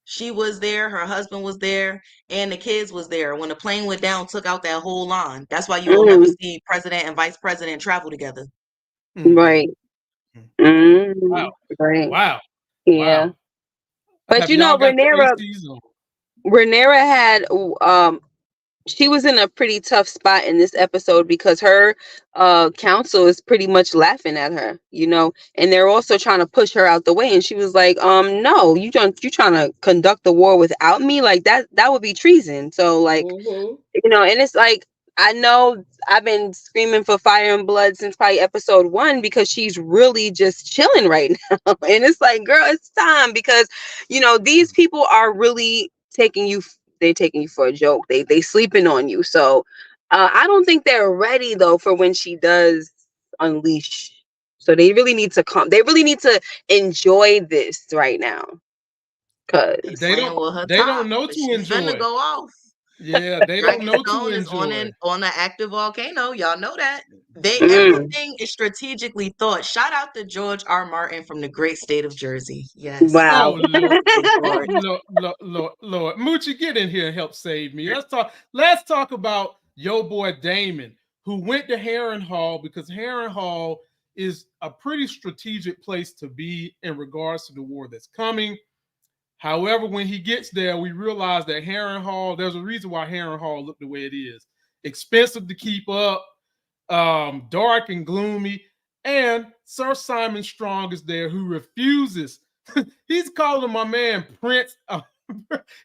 she was there, her husband was there, and the kids was there. When the plane went down, took out that whole line. That's why you will never see president and vice president travel together. Right. Wow. Right. Wow. Yeah. Wow. But Rhaenyra had she was in a pretty tough spot in this episode because her council is pretty much laughing at her, and they're also trying to push her out the way. And she was like, no, you trying to conduct the war without me? Like that would be treason. So like, and it's like, I know I've been screaming for fire and blood since probably episode 1 because she's really just chilling right now. And it's like, girl, it's time because, these people are really taking you for a joke. They sleeping on you. So I don't think they're ready though for when she does unleash. So they really need to come. They really need to enjoy this right now. Cause they don't know to enjoy. Finna go off. Yeah, they don't know to enjoy. On an active volcano. Y'all know that. Everything is strategically thought. Shout out to George R. Martin from the great state of Jersey. Yes. Wow. Oh, Lord. Moochie, get in here and help save me. Let's talk about your boy Daemon, who went to Harrenhal because Harrenhal is a pretty strategic place to be in regards to the war that's coming. However, when he gets there, we realize that Harrenhal, there's a reason why Harrenhal looked the way it is. Expensive to keep up, dark and gloomy, and Sir Simon Strong is there who refuses. He's calling my man Prince.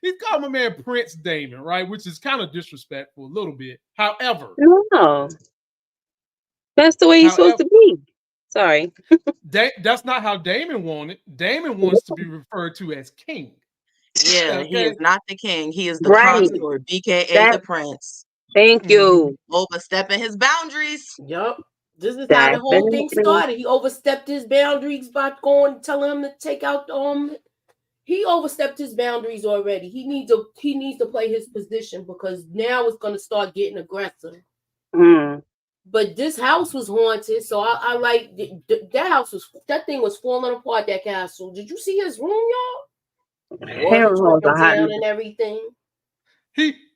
He's calling my man Prince Daemon, right? Which is kind of disrespectful a little bit. However, no, that's the way he's supposed to be. Sorry. That's not how Daemon wanted. Daemon wants to be referred to as king. Yeah, okay? He is not the king. He is the consort, BKA the prince. Thank you. Overstepping his boundaries. Yup. This is how the whole thing started. He overstepped his boundaries by telling him to take out he overstepped his boundaries already. He needs to play his position because now it's gonna start getting aggressive. But this house was haunted, so I like that thing was falling apart. That castle. Did you see his room, y'all? Down and everything.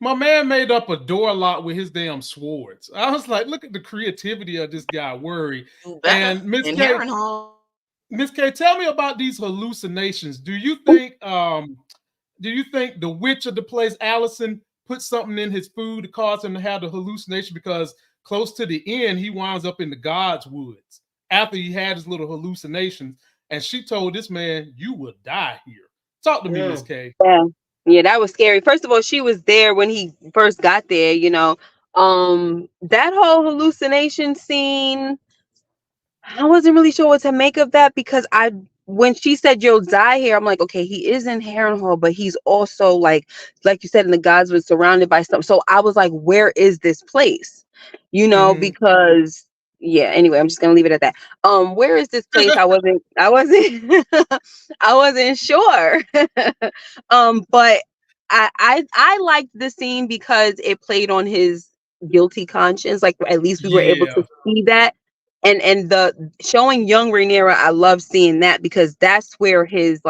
My man made up a door lock with his damn swords. I was like, look at the creativity of this guy. Worry. And Miss K, tell me about these hallucinations. Do you think do you think the witch of the place, Allison, put something in his food to cause him to have the hallucination? Because close to the end, he winds up in the God's woods after he had his little hallucinations, and she told this man, "You will die here." Talk to me, Miss K. Yeah. Yeah, that was scary. First of all, she was there when he first got there, you know. That whole hallucination scene, I wasn't really sure what to make of that because when she said you'll die here, I'm like, okay, he is in Harrenhal, but he's also like you said, in the gods was surrounded by stuff. So I was like, where is this place? You know, Mm-hmm. because yeah, anyway, I'm just gonna leave it at that. Where is this place? I wasn't I wasn't sure. But I liked the scene because it played on his guilty conscience. Like at least we were able Yeah. to see that and the showing young Rhaenyra, I love seeing that because that's where his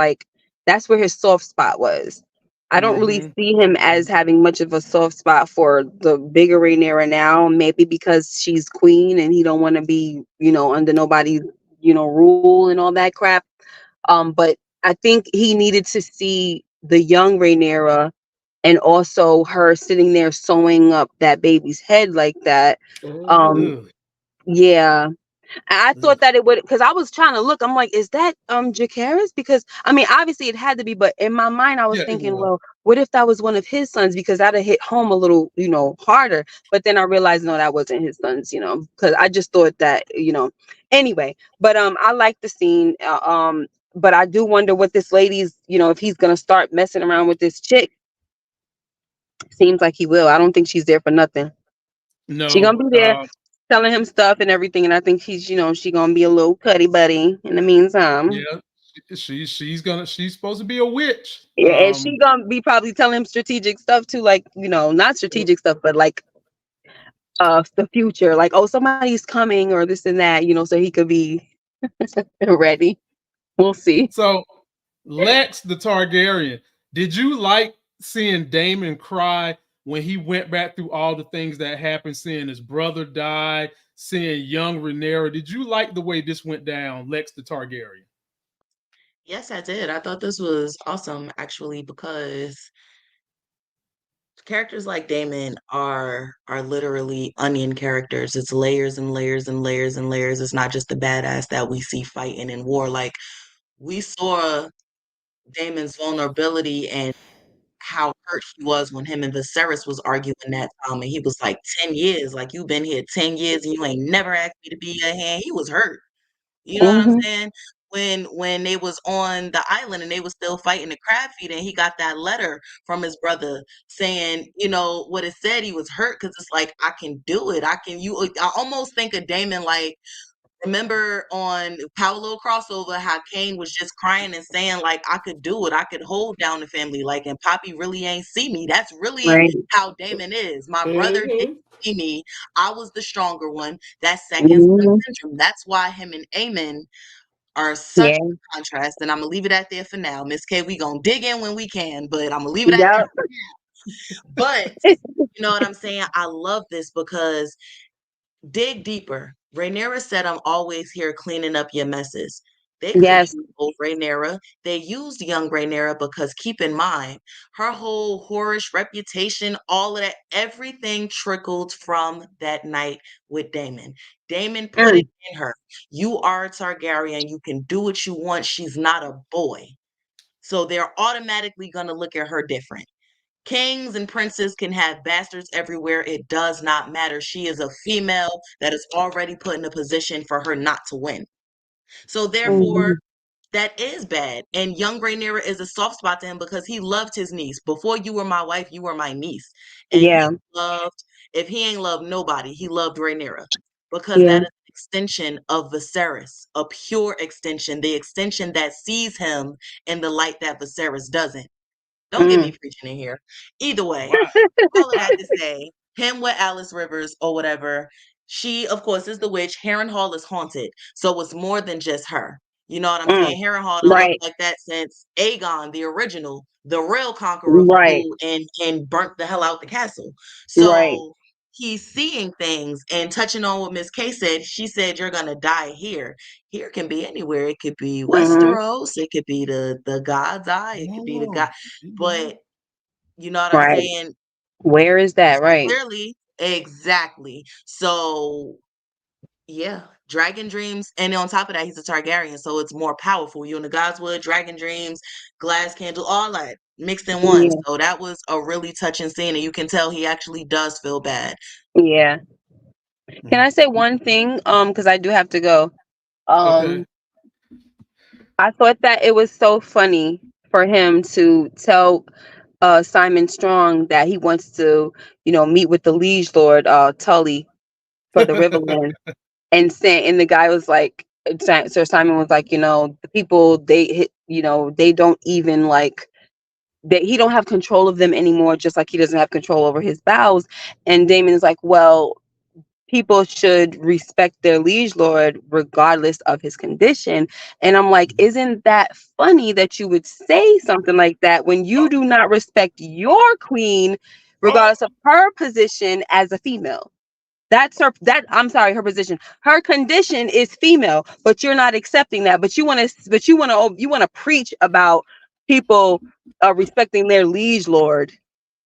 soft spot was. I don't really Mm-hmm. see him as having much of a soft spot for the bigger Rhaenyra now. Maybe because she's queen and he don't want to be, under nobody's, rule and all that crap. But I think he needed to see the young Rhaenyra and also her sitting there sewing up that baby's head like that. Um, Ugh. yeah, I Ugh. thought that it would because I was trying to look. I'm like, is that Jacaerys? Because I mean, obviously it had to be, but in my mind, I was Yeah, it thinking, was. well, what if that was one of his sons? Because that'd hit home a little, harder. But then I realized, no, that wasn't his sons, because I just thought that, Anyway, but I like the scene. But I do wonder what this lady's, if he's gonna start messing around with this chick. Seems like he will. I don't think she's there for nothing. She No. gonna be there telling him stuff and everything, and I think she gonna be a little cuddy buddy in the meantime. Yeah. She's supposed to be a witch. Yeah, and she gonna be probably telling him strategic stuff too, like not strategic stuff, but like the future, like oh somebody's coming or this and that, so he could be ready. We'll see. So Lex the Targaryen, did you like seeing Daemon cry when he went back through all the things that happened, seeing his brother die, seeing young Rhaenyra? Did you like the way this went down, Lex the Targaryen? Yes, I did. I thought this was awesome actually because characters like Damon are literally onion characters. It's layers and layers and layers and layers. It's not just the badass that we see fighting in war. Like we saw Damon's vulnerability and how hurt he was when him and Viserys was arguing that time, and he was like 10 years, like you've been here 10 years and you ain't never asked me to be your hand. He was hurt. You know what I'm Hmm. saying? When they was on the island and they was still fighting the crab feeder, and he got that letter from his brother saying, what it said, he was hurt because it's like I can do it. I almost think of Damon like remember on Paolo crossover how Kane was just crying and saying like I could do it, I could hold down the family, like and Poppy really ain't see me. That's really Right. how Damon is. My brother didn't see me. I was the stronger one. That's second son Hmm. syndrome. That's why him and Aemond are such Yeah. a contrast. And I'm gonna leave it at there for now. Miss K, we gonna dig in when we can, but I'm gonna leave it at Yep. there. But you know what I'm saying? I love this because dig deeper. Rhaenyra said, I'm always here cleaning up your messes. They could Yes. use old Rhaenyra. They used young Rhaenyra because keep in mind, her whole whorish reputation, all of that, everything trickled from that night with Daemon. Daemon put it Mm. in her. You are a Targaryen. You can do what you want. She's not a boy. So they're automatically going to look at her different. Kings and princes can have bastards everywhere. It does not matter. She is a female that is already put in a position for her not to win. So therefore, Mhm. that is bad. And young Rhaenyra is a soft spot to him because he loved his niece. Before you were my wife, you were my niece. And Yeah. if he ain't loved nobody, he loved Rhaenyra because Yeah. that is an extension of Viserys, a pure extension, the extension that sees him in the light that Viserys doesn't. Don't get me Mm. preaching in here. Either way, Wow. all of that to say, him with Alice Rivers or whatever, she, of course, is the witch. Harrenhal is haunted. So it's more than just her. You know what I'm Mm. saying? Harrenhal don't look Right. like that since Aegon, the original, the real conqueror, Right. flew and burnt the hell out the castle. Right. So he's seeing things. And touching on what Miss K said, she said you're gonna die here. Here can be anywhere. It could be Westeros, it could be the God's Eye, it could be the God. But you know what I'm saying? Where is that? Right. Clearly, exactly. So yeah, dragon dreams, and on top of that, he's a Targaryen, so it's more powerful. You in the Godswood, dragon dreams, glass candle, all that mixed in one. Yeah. So that was a really touching scene, and you can tell he actually does feel bad. Yeah. Can I say one thing? Because I do have to go. Okay. I thought that it was so funny for him to tell Simon Strong that he wants to, meet with the liege lord Tully for the Riverland, and the guy was like, Sir Simon was like, the people they don't even like. That he don't have control of them anymore, just like he doesn't have control over his bowels. And Daemon is like, well, people should respect their liege lord regardless of his condition. And I'm like, isn't that funny that you would say something like that when you do not respect your queen regardless of her position as a female? Her position. Her condition is female, but you're not accepting that. But you want to preach about people respecting their liege lord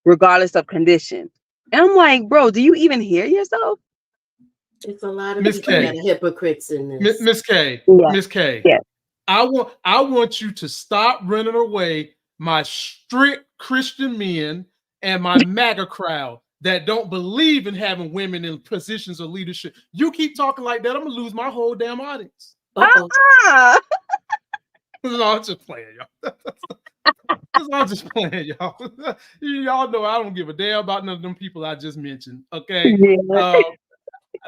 regardless of condition. And I'm like, bro, do you even hear yourself? It's a lot of people that are hypocrites in this. Miss K. Yeah. Miss K. Yeah. I want you to stop running away my strict Christian men and my MAGA crowd that don't believe in having women in positions of leadership. You keep talking like that, I'm gonna lose my whole damn audience. Uh-oh. No, I'm just playing, y'all. I'm just playing, y'all. Y'all know I don't give a damn about none of them people I just mentioned. Okay. Yeah.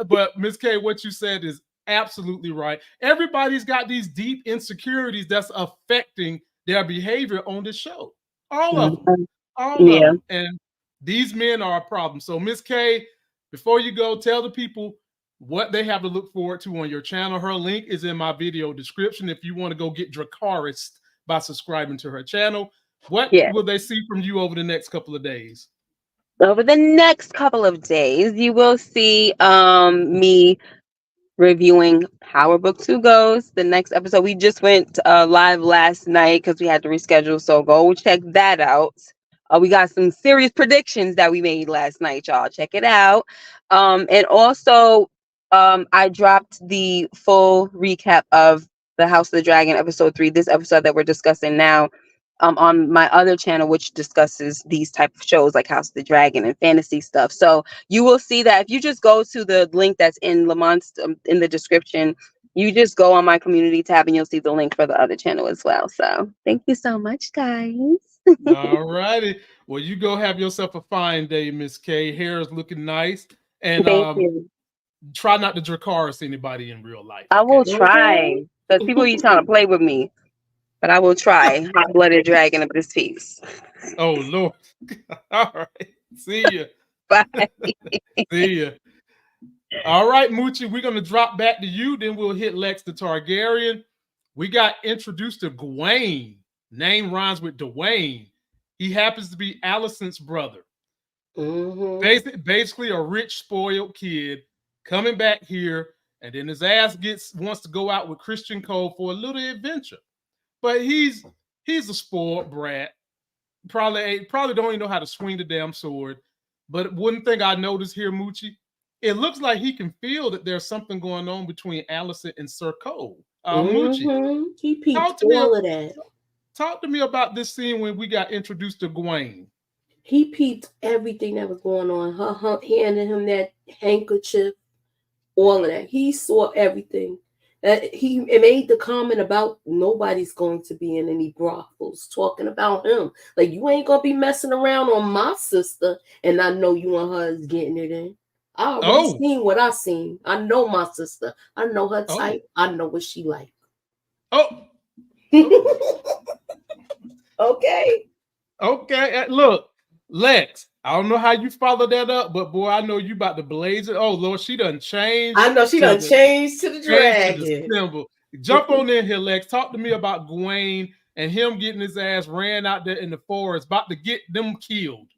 But Miss K, what you said is absolutely right. Everybody's got these deep insecurities that's affecting their behavior on this show. All of them. All of them. And these men are a problem. So Miss K, before you go, tell the people what they have to look forward to on your channel. Her link is in my video description if you want to go get Dracarys by subscribing to her channel. What will they see from you over the next couple of days? Over the next couple of days, you will see me reviewing Power Book 2 Ghosts. The next episode, we just went live last night because we had to reschedule, so go check that out. We got some serious predictions that we made last night, y'all. Check it out. And also, I dropped the full recap of the House of the Dragon episode 3, this episode that we're discussing now, on my other channel, which discusses these type of shows like House of the Dragon and fantasy stuff. So you will see that if you just go to the link that's in Lamont's in the description, you just go on my community tab and you'll see the link for the other channel as well. So thank you so much, guys. All righty. Well, you go have yourself a fine day, Miss K. Hair is looking nice. And thank you. Try not to Dracarys anybody in real life. I will try. Because people are trying to play with me. But I will try. Hot-blooded dragon of this piece. Oh, Lord. All right. See ya. Bye. See ya. All right, Moochie, we're going to drop back to you. Then we'll hit Lex the Targaryen. We got introduced to Gwayne. Name rhymes with Dwayne. He happens to be Alicent's brother. Basically a rich, spoiled kid coming back here. And then his ass wants to go out with Criston Cole for a little adventure. But he's a spoiled brat. Probably don't even know how to swing the damn sword. But one thing I noticed here, Moochie, it looks like he can feel that there's something going on between Alicent and Sir Cole. Moochie, he peeped all of that. Talk to me about this scene when we got introduced to Gwayne. He peeped everything that was going on. Her handing him that handkerchief, all of that. He saw everything. He made the comment about nobody's going to be in any brothels, talking about him. Like, you ain't going to be messing around on my sister, and I know you and her is getting it in. I already seen what I seen. I know my sister. I know her type. I know what she like. Okay. Look, Lex, I don't know how you follow that up, but boy, I know you about to blaze it. Oh, Lord, she done changed. I know she done changed to the dragon. Symbol. Jump on in here, Lex. Talk to me about Gwayne and him getting his ass ran out there in the forest, about to get them killed.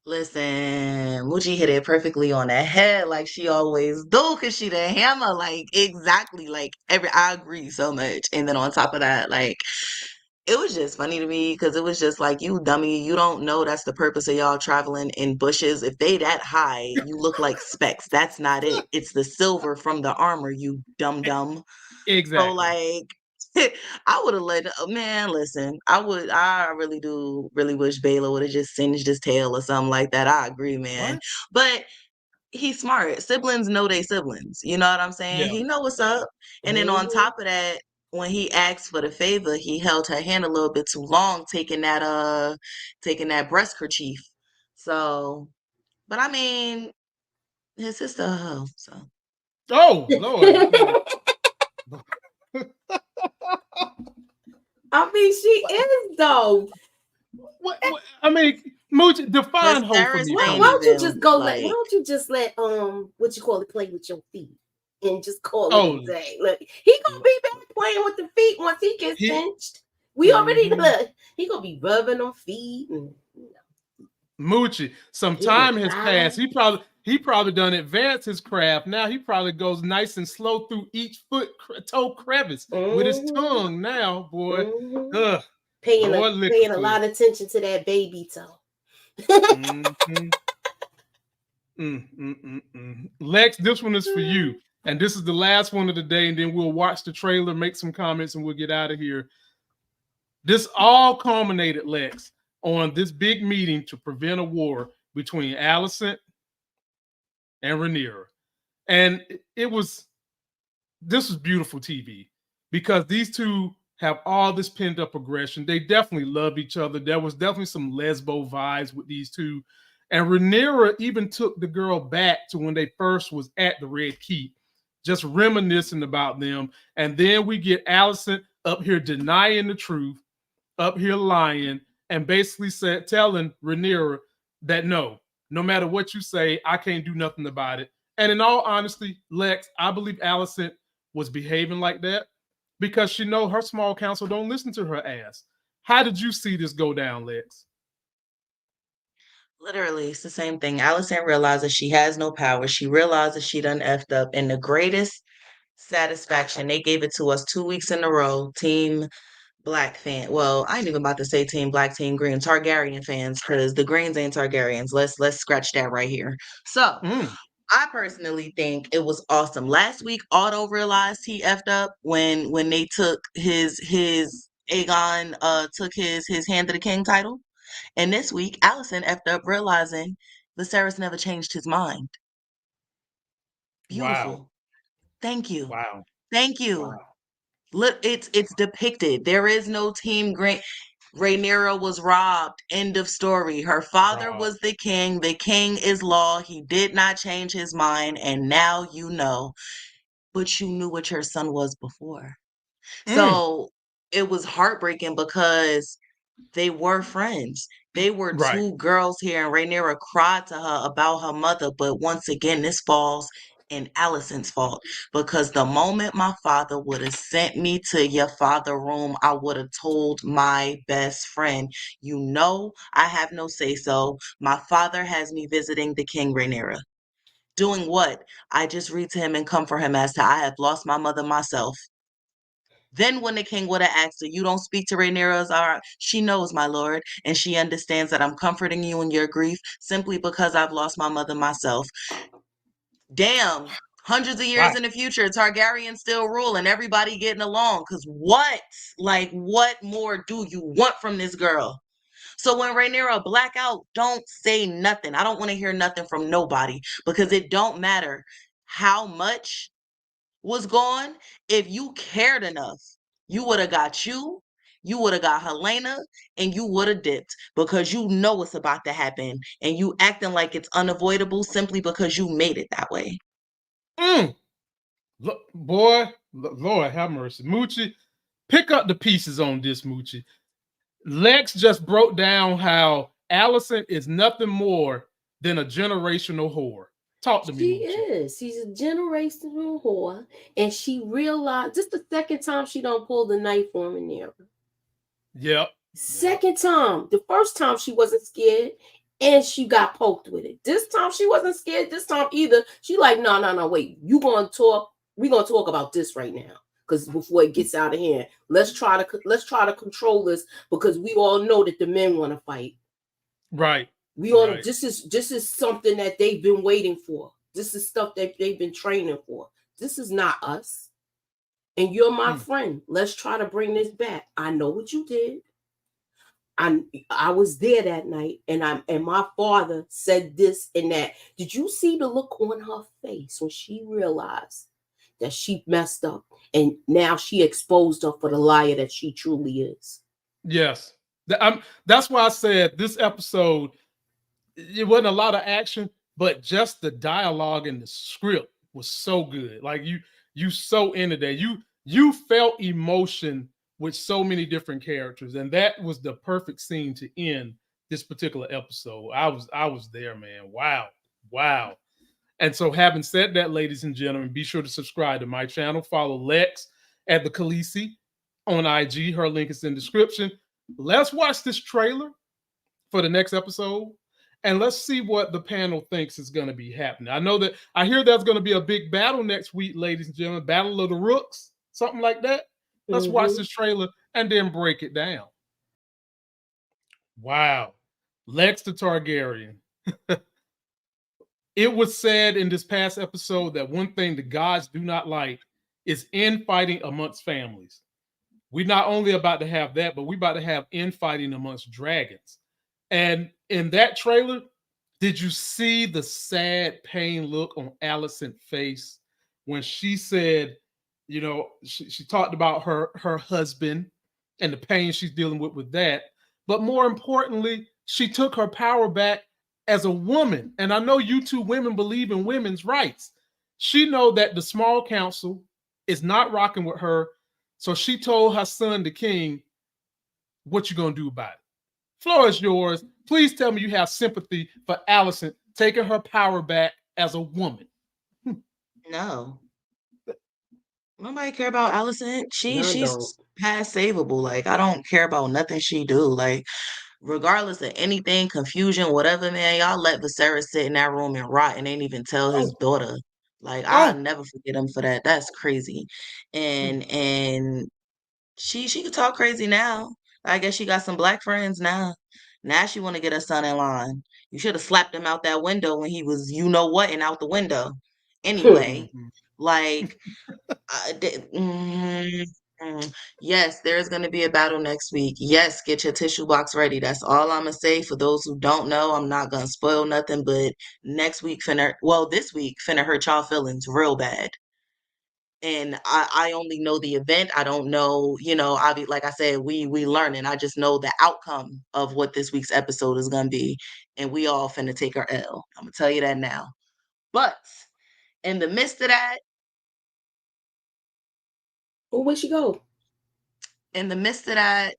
Listen, Muji hit it perfectly on the head like she always do, cause she the hammer, like exactly, like I agree so much. And then on top of that, like it was just funny to me because it was just like, you dummy, you don't know that's the purpose of y'all traveling in bushes. If they that high, you look like specks. That's not it. It's the silver from the armor, you dumb. So Exactly. like I would have let man, listen, I really wish Baylor would have just singed his tail or something like that. I agree, man. What? But he's smart. Siblings know they siblings. You know what I'm saying? Yeah. He know what's up. And then on top of that, when he asked for the favor, he held her hand a little bit too long, taking that breast kerchief. So, but I mean, his sister a hoe, so. Oh Lord. I mean, she is though. What I mean, Moochie, define hoe for Viserys me, Why, ain't why please. don't you even just go like why don't you just let what you call it, play with your feet and just call it Oh, a day? Look, he gonna be back playing with the feet once he gets he cinched. We already Mhm. look. He gonna be rubbing on feet and Moochie, some hitting the time has passed. thigh. He probably done advanced his craft. Now he probably goes nice and slow through each toe crevice with his tongue. Now, boy, ugh, Paying Lord a Licklefoot. lot of attention to that baby toe. Lex, this one is for you, and this is the last one of the day, and then we'll watch the trailer, make some comments, and we'll get out of here. This all culminated, Lex, on this big meeting to prevent a war between Alicent and Rhaenyra. And this was beautiful TV because these two have all this pent up aggression. They definitely love each other. There was definitely some lesbo vibes with these two. And Rhaenyra even took the girl back to when they first was at the Red Keep, just reminiscing about them. And then we get Alicent up here denying the truth, up here lying, and basically telling Rhaenyra that no matter what you say, I can't do nothing about it. And in all honesty, Lex, I believe Alicent was behaving like that because she know her small council don't listen to her ass. How did you see this go down, Lex? Literally, it's the same thing. Alicent realizes she has no power. She realizes she done effed up. And the greatest satisfaction, they gave it to us 2 weeks in a row. Team Black fan. Well, I ain't even about to say Team Black, Team Green, Targaryen fans, because the Greens ain't Targaryens. Let's scratch that right here. So I personally think it was awesome. Last week, Otto realized he effed up when they took his Aegon took his hand of the king title. And this week, Alicent effed up realizing Viserys never changed his mind. Wow. Beautiful. Thank you. Wow. Thank you. Wow. Look, it's depicted. There is no Team Green. Rhaenyra was robbed. End of story. Her father was the king. The king is law. He did not change his mind. And now you know. But you knew what your son was before. So it was heartbreaking because they were friends. They were Right. two girls here, and Rhaenyra cried to her about her mother. But once again, this falls in Alicent's fault because the moment my father would have sent me to your father room, I would have told my best friend, you know, I have no say so. My father has me visiting the king, Rhaenyra. Doing what? I just read to him and comfort him as to I have lost my mother myself. Then when the king would have asked her, you don't speak to Rhaenyra, she knows, my lord, and she understands that I'm comforting you in your grief simply because I've lost my mother myself. Damn, hundreds of years in the future, Targaryens still rule and everybody getting along. Because what? Like, what more do you want from this girl? So when Rhaenyra black out, don't say nothing. I don't want to hear nothing from nobody because it don't matter how much was gone. If you cared enough, you would have got you would have got Helena, and you would have dipped because you know what's about to happen and you acting like it's unavoidable simply because you made it that way. Look, boy, Lord have mercy. Moochie, pick up the pieces on this, Moochie. Lex just broke down how Alicent is nothing more than a generational whore. Talk to me, She Moochie. is. She's a generational whore, and she realized just the second time she don't pull the knife on Rhaenyra. Yep. Second time. The first time she wasn't scared, and she got poked with it. This time she wasn't scared. This time either. She like, no, wait. You gonna talk? We gonna talk about this right now, because before it gets out of hand, let's try to control this, because we all know that the men want to fight. Right. We all this is something that they've been waiting for. This is stuff that they've been training for. This is not us. And you're my friend. Let's try to bring this back. I know what you did. I was there that night, and my father said this and that. Did you see the look on her face when she realized that she messed up, and now she exposed her for the liar that she truly is? Yes. That's why I said this episode, it wasn't a lot of action, but just the dialogue and the script was so good. Like you so into that. You felt emotion with so many different characters, and that was the perfect scene to end this particular episode. I was there, man. Wow. And so, having said that, ladies and gentlemen, be sure to subscribe to my channel. Follow Lex at the Khaleesi on IG. Her link is in the description. Let's watch this trailer for the next episode, and let's see what the panel thinks is going to be happening. I hear there's going to be a big battle next week, ladies and gentlemen. Battle of the Rooks, something like that. Let's watch this trailer and then break it down. Wow. Lex the Targaryen. It was said in this past episode that one thing the gods do not like is infighting amongst families. We're not only about to have that, but we're about to have infighting amongst dragons. And in that trailer, did you see the sad pain look on Alicent's face when she said, you know, she talked about her husband and the pain she's dealing with that. But more importantly, she took her power back as a woman. And I know you two women believe in women's rights. She know that the small council is not rocking with her. So she told her son, the king, what you going to do about it? Floor is yours. Please tell me you have sympathy for Alicent taking her power back as a woman. No. Nobody care about Alicent. She's past savable. Like, I don't care about nothing she do. Like, regardless of anything, confusion, whatever, man, y'all let Viserys sit in that room and rot and ain't even tell his daughter. Like, I'll never forget him for that. That's crazy. And she could talk crazy now. I guess she got some black friends now. Now she want to get her son in line. You should have slapped him out that window when he was, you know what, and out the window. Anyway, like, yes, there's going to be a battle next week. Yes, get your tissue box ready. That's all I'm going to say. For those who don't know, I'm not going to spoil nothing, but this week finna hurt y'all feelings real bad. And I only know the event. I don't know, like I said, we learning. I just know the outcome of what this week's episode is gonna be, and we all finna take our L. I'm gonna tell you that now. But in the midst of that, where'd she go? In the midst of that,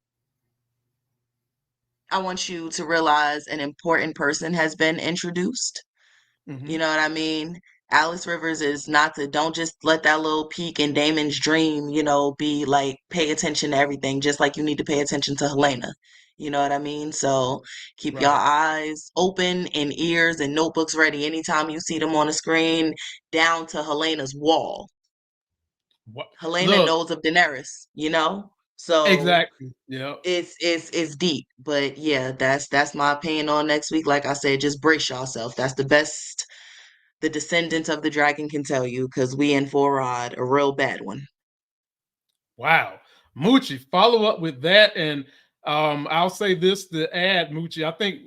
I want you to realize an important person has been introduced. You know what I mean? Alice Rivers is don't just let that little peek in Daemon's dream, be like, pay attention to everything, just like you need to pay attention to Helena. You know what I mean? So keep your eyes open and ears and notebooks ready anytime you see them on the screen, down to Helena's wall. Helena knows of Daenerys, So exactly. Yeah. It's deep. But yeah, that's my opinion on next week. Like I said, just brace yourself. That's the best the descendant of the dragon can tell you, because we in for a real bad one. Wow. Moochie, follow up with that. And I'll say this to add, Moochie, I think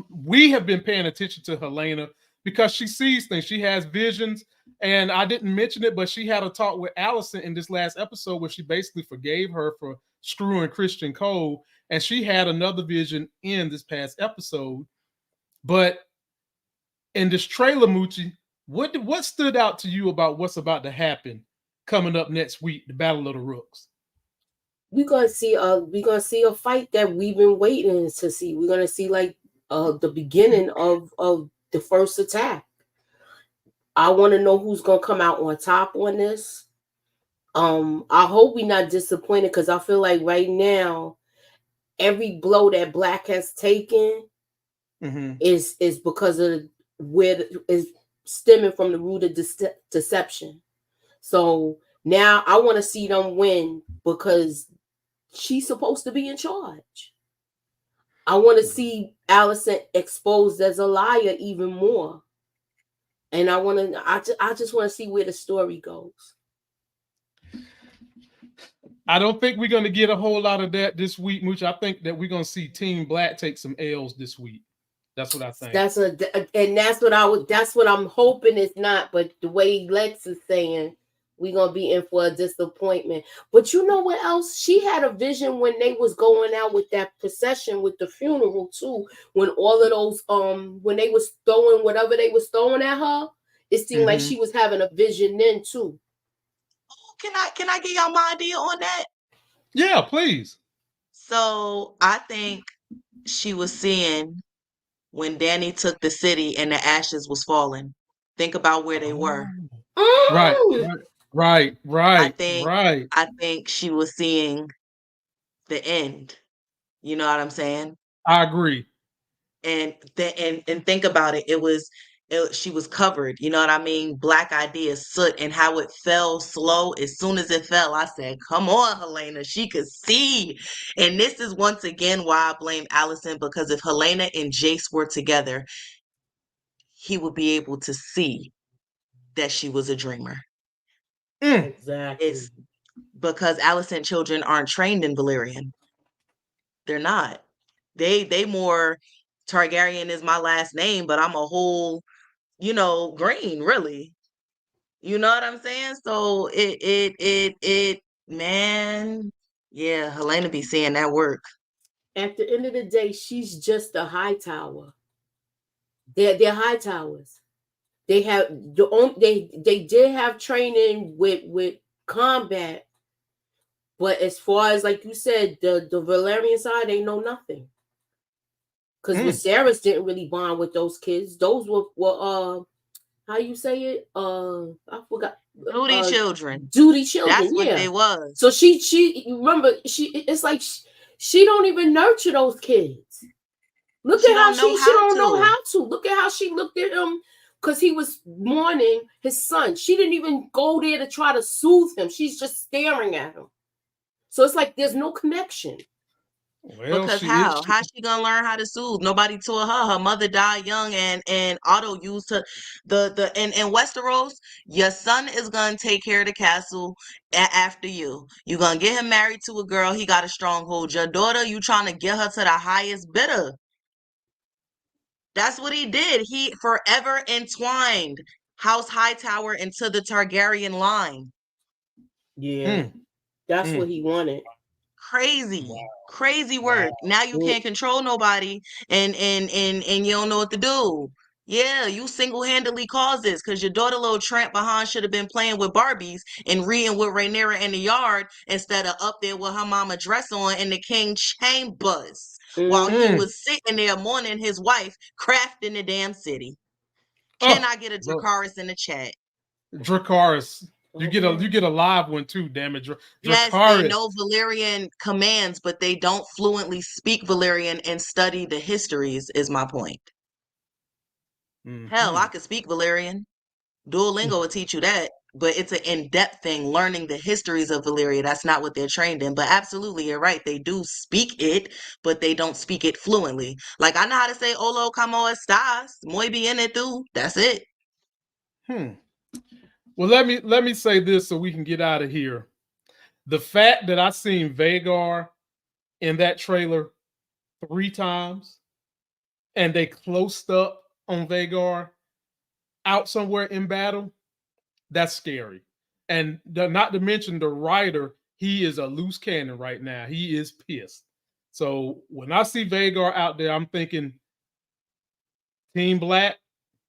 we have been paying attention to Helena because she sees things. She has visions. And I didn't mention it, but she had a talk with Alicent in this last episode where she basically forgave her for screwing Criston Cole. And she had another vision in this past episode. But in this trailer, Moochie, what stood out to you about what's about to happen coming up next week, the Battle of the Rooks? We're gonna see a fight that we've been waiting to see. We're gonna see like the beginning of the first attack. I want to know who's gonna come out on top on this. I hope we're not disappointed, because I feel like right now, every blow that Black has taken, is because of where is stemming from the root of deception. So now I want to see them win because she's supposed to be in charge. I want to see Alicent exposed as a liar even more. And I just want to see where the story goes. I don't think we're going to get a whole lot of that this week, Mooch. I think that we're going to see Team Black take some L's this week. That's what I think. That's what I'm hoping it's not. But the way Lex is saying, we're going to be in for a disappointment. But you know what else? She had a vision when they was going out with that procession with the funeral too. When all of those, when they was throwing whatever they was throwing at her, it seemed like she was having a vision then too. Can I get y'all my idea on that? Yeah, please. So I think she was seeing when Danny took the city and the ashes was falling. Think about where they were. Right. I think she was seeing the end. You know what I'm saying? I agree. And think about it. She was covered. You know what I mean? Black idea, soot, and how it fell slow. As soon as it fell, I said, "Come on, Helena." She could see. And this is once again why I blame Alicent, because if Helena and Jace were together, he would be able to see that she was a dreamer. Exactly. It's because Alicent children aren't trained in Valyrian. They're not. They more Targaryen is my last name, but I'm a whole, green, really. You know what I'm saying? So man, yeah, Helena be seeing that work. At the end of the day, she's just a Hightower. They're Hightowers. They have they did have training with combat, but as far as like you said, the Valyrian side, they know nothing. Because Viserys didn't really bond with those kids. Those were how you say it? I forgot. Duty children. Duty children. That's what they was. So she remember it's like she don't even nurture those kids. Look at how she don't know how to. Look at how she looked at him because he was mourning his son. She didn't even go there to try to soothe him. She's just staring at him. So it's like there's no connection. Well, because how's she gonna learn how to soothe? Nobody taught her. Her mother died young, and Otto used her. In Westeros, your son is gonna take care of the castle after you. You're gonna get him married to a girl. He got a stronghold. Your daughter, you trying to get her to the highest bidder. That's what he did. He forever entwined House Hightower into the Targaryen line. Yeah, that's what he wanted. Crazy work. Now you can't control nobody, and you don't know what to do. Yeah, you single-handedly caused this because your daughter, little tramp behind, should have been playing with Barbies and reading with Rhaenyra in the yard instead of up there with her mama dress on in the king chambers while he was sitting there mourning his wife, crafting the damn city. Can I get a Dracarys in the chat? Dracarys. You get a live one too, damn it. Yes, they know Valyrian commands, but they don't fluently speak Valyrian and study the histories, is my point. Hell, I could speak Valyrian. Duolingo will teach you that, but it's an in-depth thing, learning the histories of Valyria. That's not what they're trained in. But absolutely, you're right. They do speak it, but they don't speak it fluently. Like, I know how to say, Olo, como estas? Muy bien, tú. That's it. Well, let me say this so we can get out of here. The fact that I seen Vhagar in that trailer 3 times, and they closed up on Vhagar out somewhere in battle, that's scary. And not to mention the writer, he is a loose cannon right now. He is pissed. So when I see Vhagar out there, I'm thinking Team Black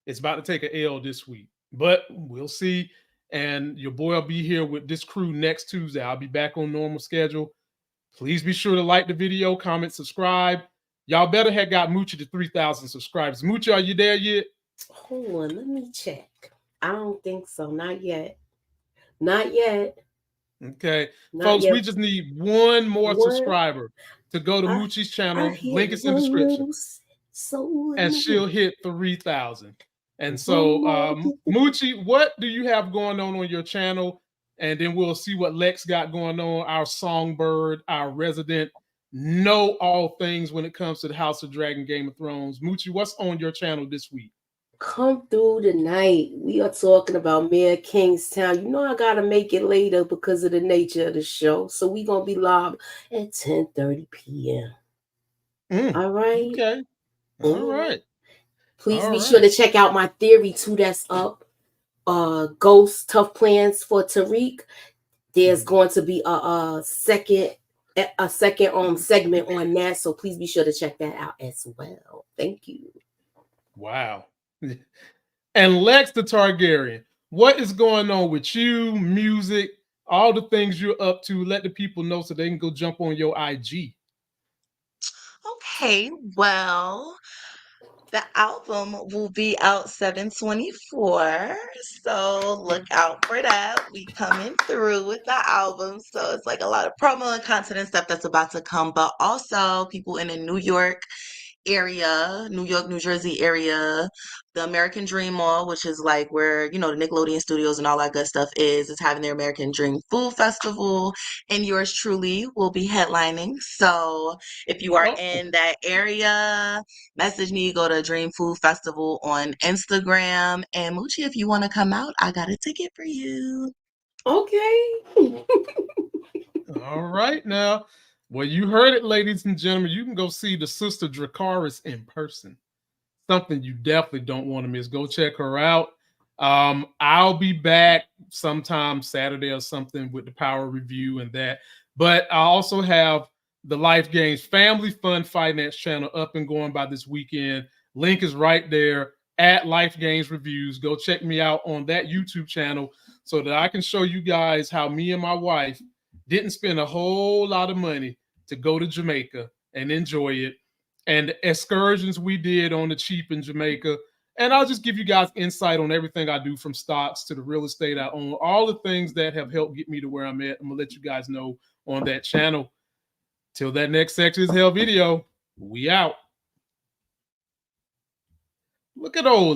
is about to take an L this week. But we'll see. And your boy will be here with this crew next Tuesday. I'll be back on normal schedule. Please be sure to like the video, comment, subscribe. Y'all better have got Moochie to 3,000 subscribers. Moochie, are you there yet? Hold on, let me check. I don't think so. Not yet. Not yet. Okay. Folks, we just need one more subscriber to go to Moochie's channel. Link is in the description. and she'll hit 3,000. And so, Moochie, what do you have going on your channel? And then we'll see what Lex got going on, our songbird, our resident, know all things when it comes to the House of Dragon, Game of Thrones. Moochie, what's on your channel this week? Come through tonight. We are talking about Mayor Kingstown. You know I gotta make it later because of the nature of the show. So we gonna be live at 10:30 p.m. All right. Okay. All right. Please be sure to check out my theory too. That's up. Ghost Tough Plans for Tariq. There's going to be a second segment on that. So please be sure to check that out as well. Thank you. Wow. And Lex the Targaryen, what is going on with you, music, all the things you're up to? Let the people know so they can go jump on your IG. Okay, well, the album will be out 7/24, so look out for that. We coming through with the album, so it's like a lot of promo and content and stuff that's about to come, but also people in the New York, New Jersey area, the American Dream Mall, which is like where, the Nickelodeon Studios and all that good stuff is having their American Dream Food Festival, and yours truly will be headlining. So if you are in that area, message me, go to Dream Food Festival on Instagram. And Moochie, if you want to come out, I got a ticket for you. Okay. All right now. Well, you heard it, ladies and gentlemen. You can go see the sister Dracarys in person. Something you definitely don't want to miss. Go check her out. I'll be back sometime Saturday or something with the Power Review and that. But I also have the Life Games Family Fun Finance channel up and going by this weekend. Link is right there at Life Games Reviews. Go check me out on that YouTube channel so that I can show you guys how me and my wife didn't spend a whole lot of money to go to Jamaica and enjoy it. And the excursions we did on the cheap in Jamaica. And I'll just give you guys insight on everything I do, from stocks to the real estate I own, all the things that have helped get me to where I'm at. I'm going to let you guys know on that channel. Till that next Sex is Hell video, we out. Look at old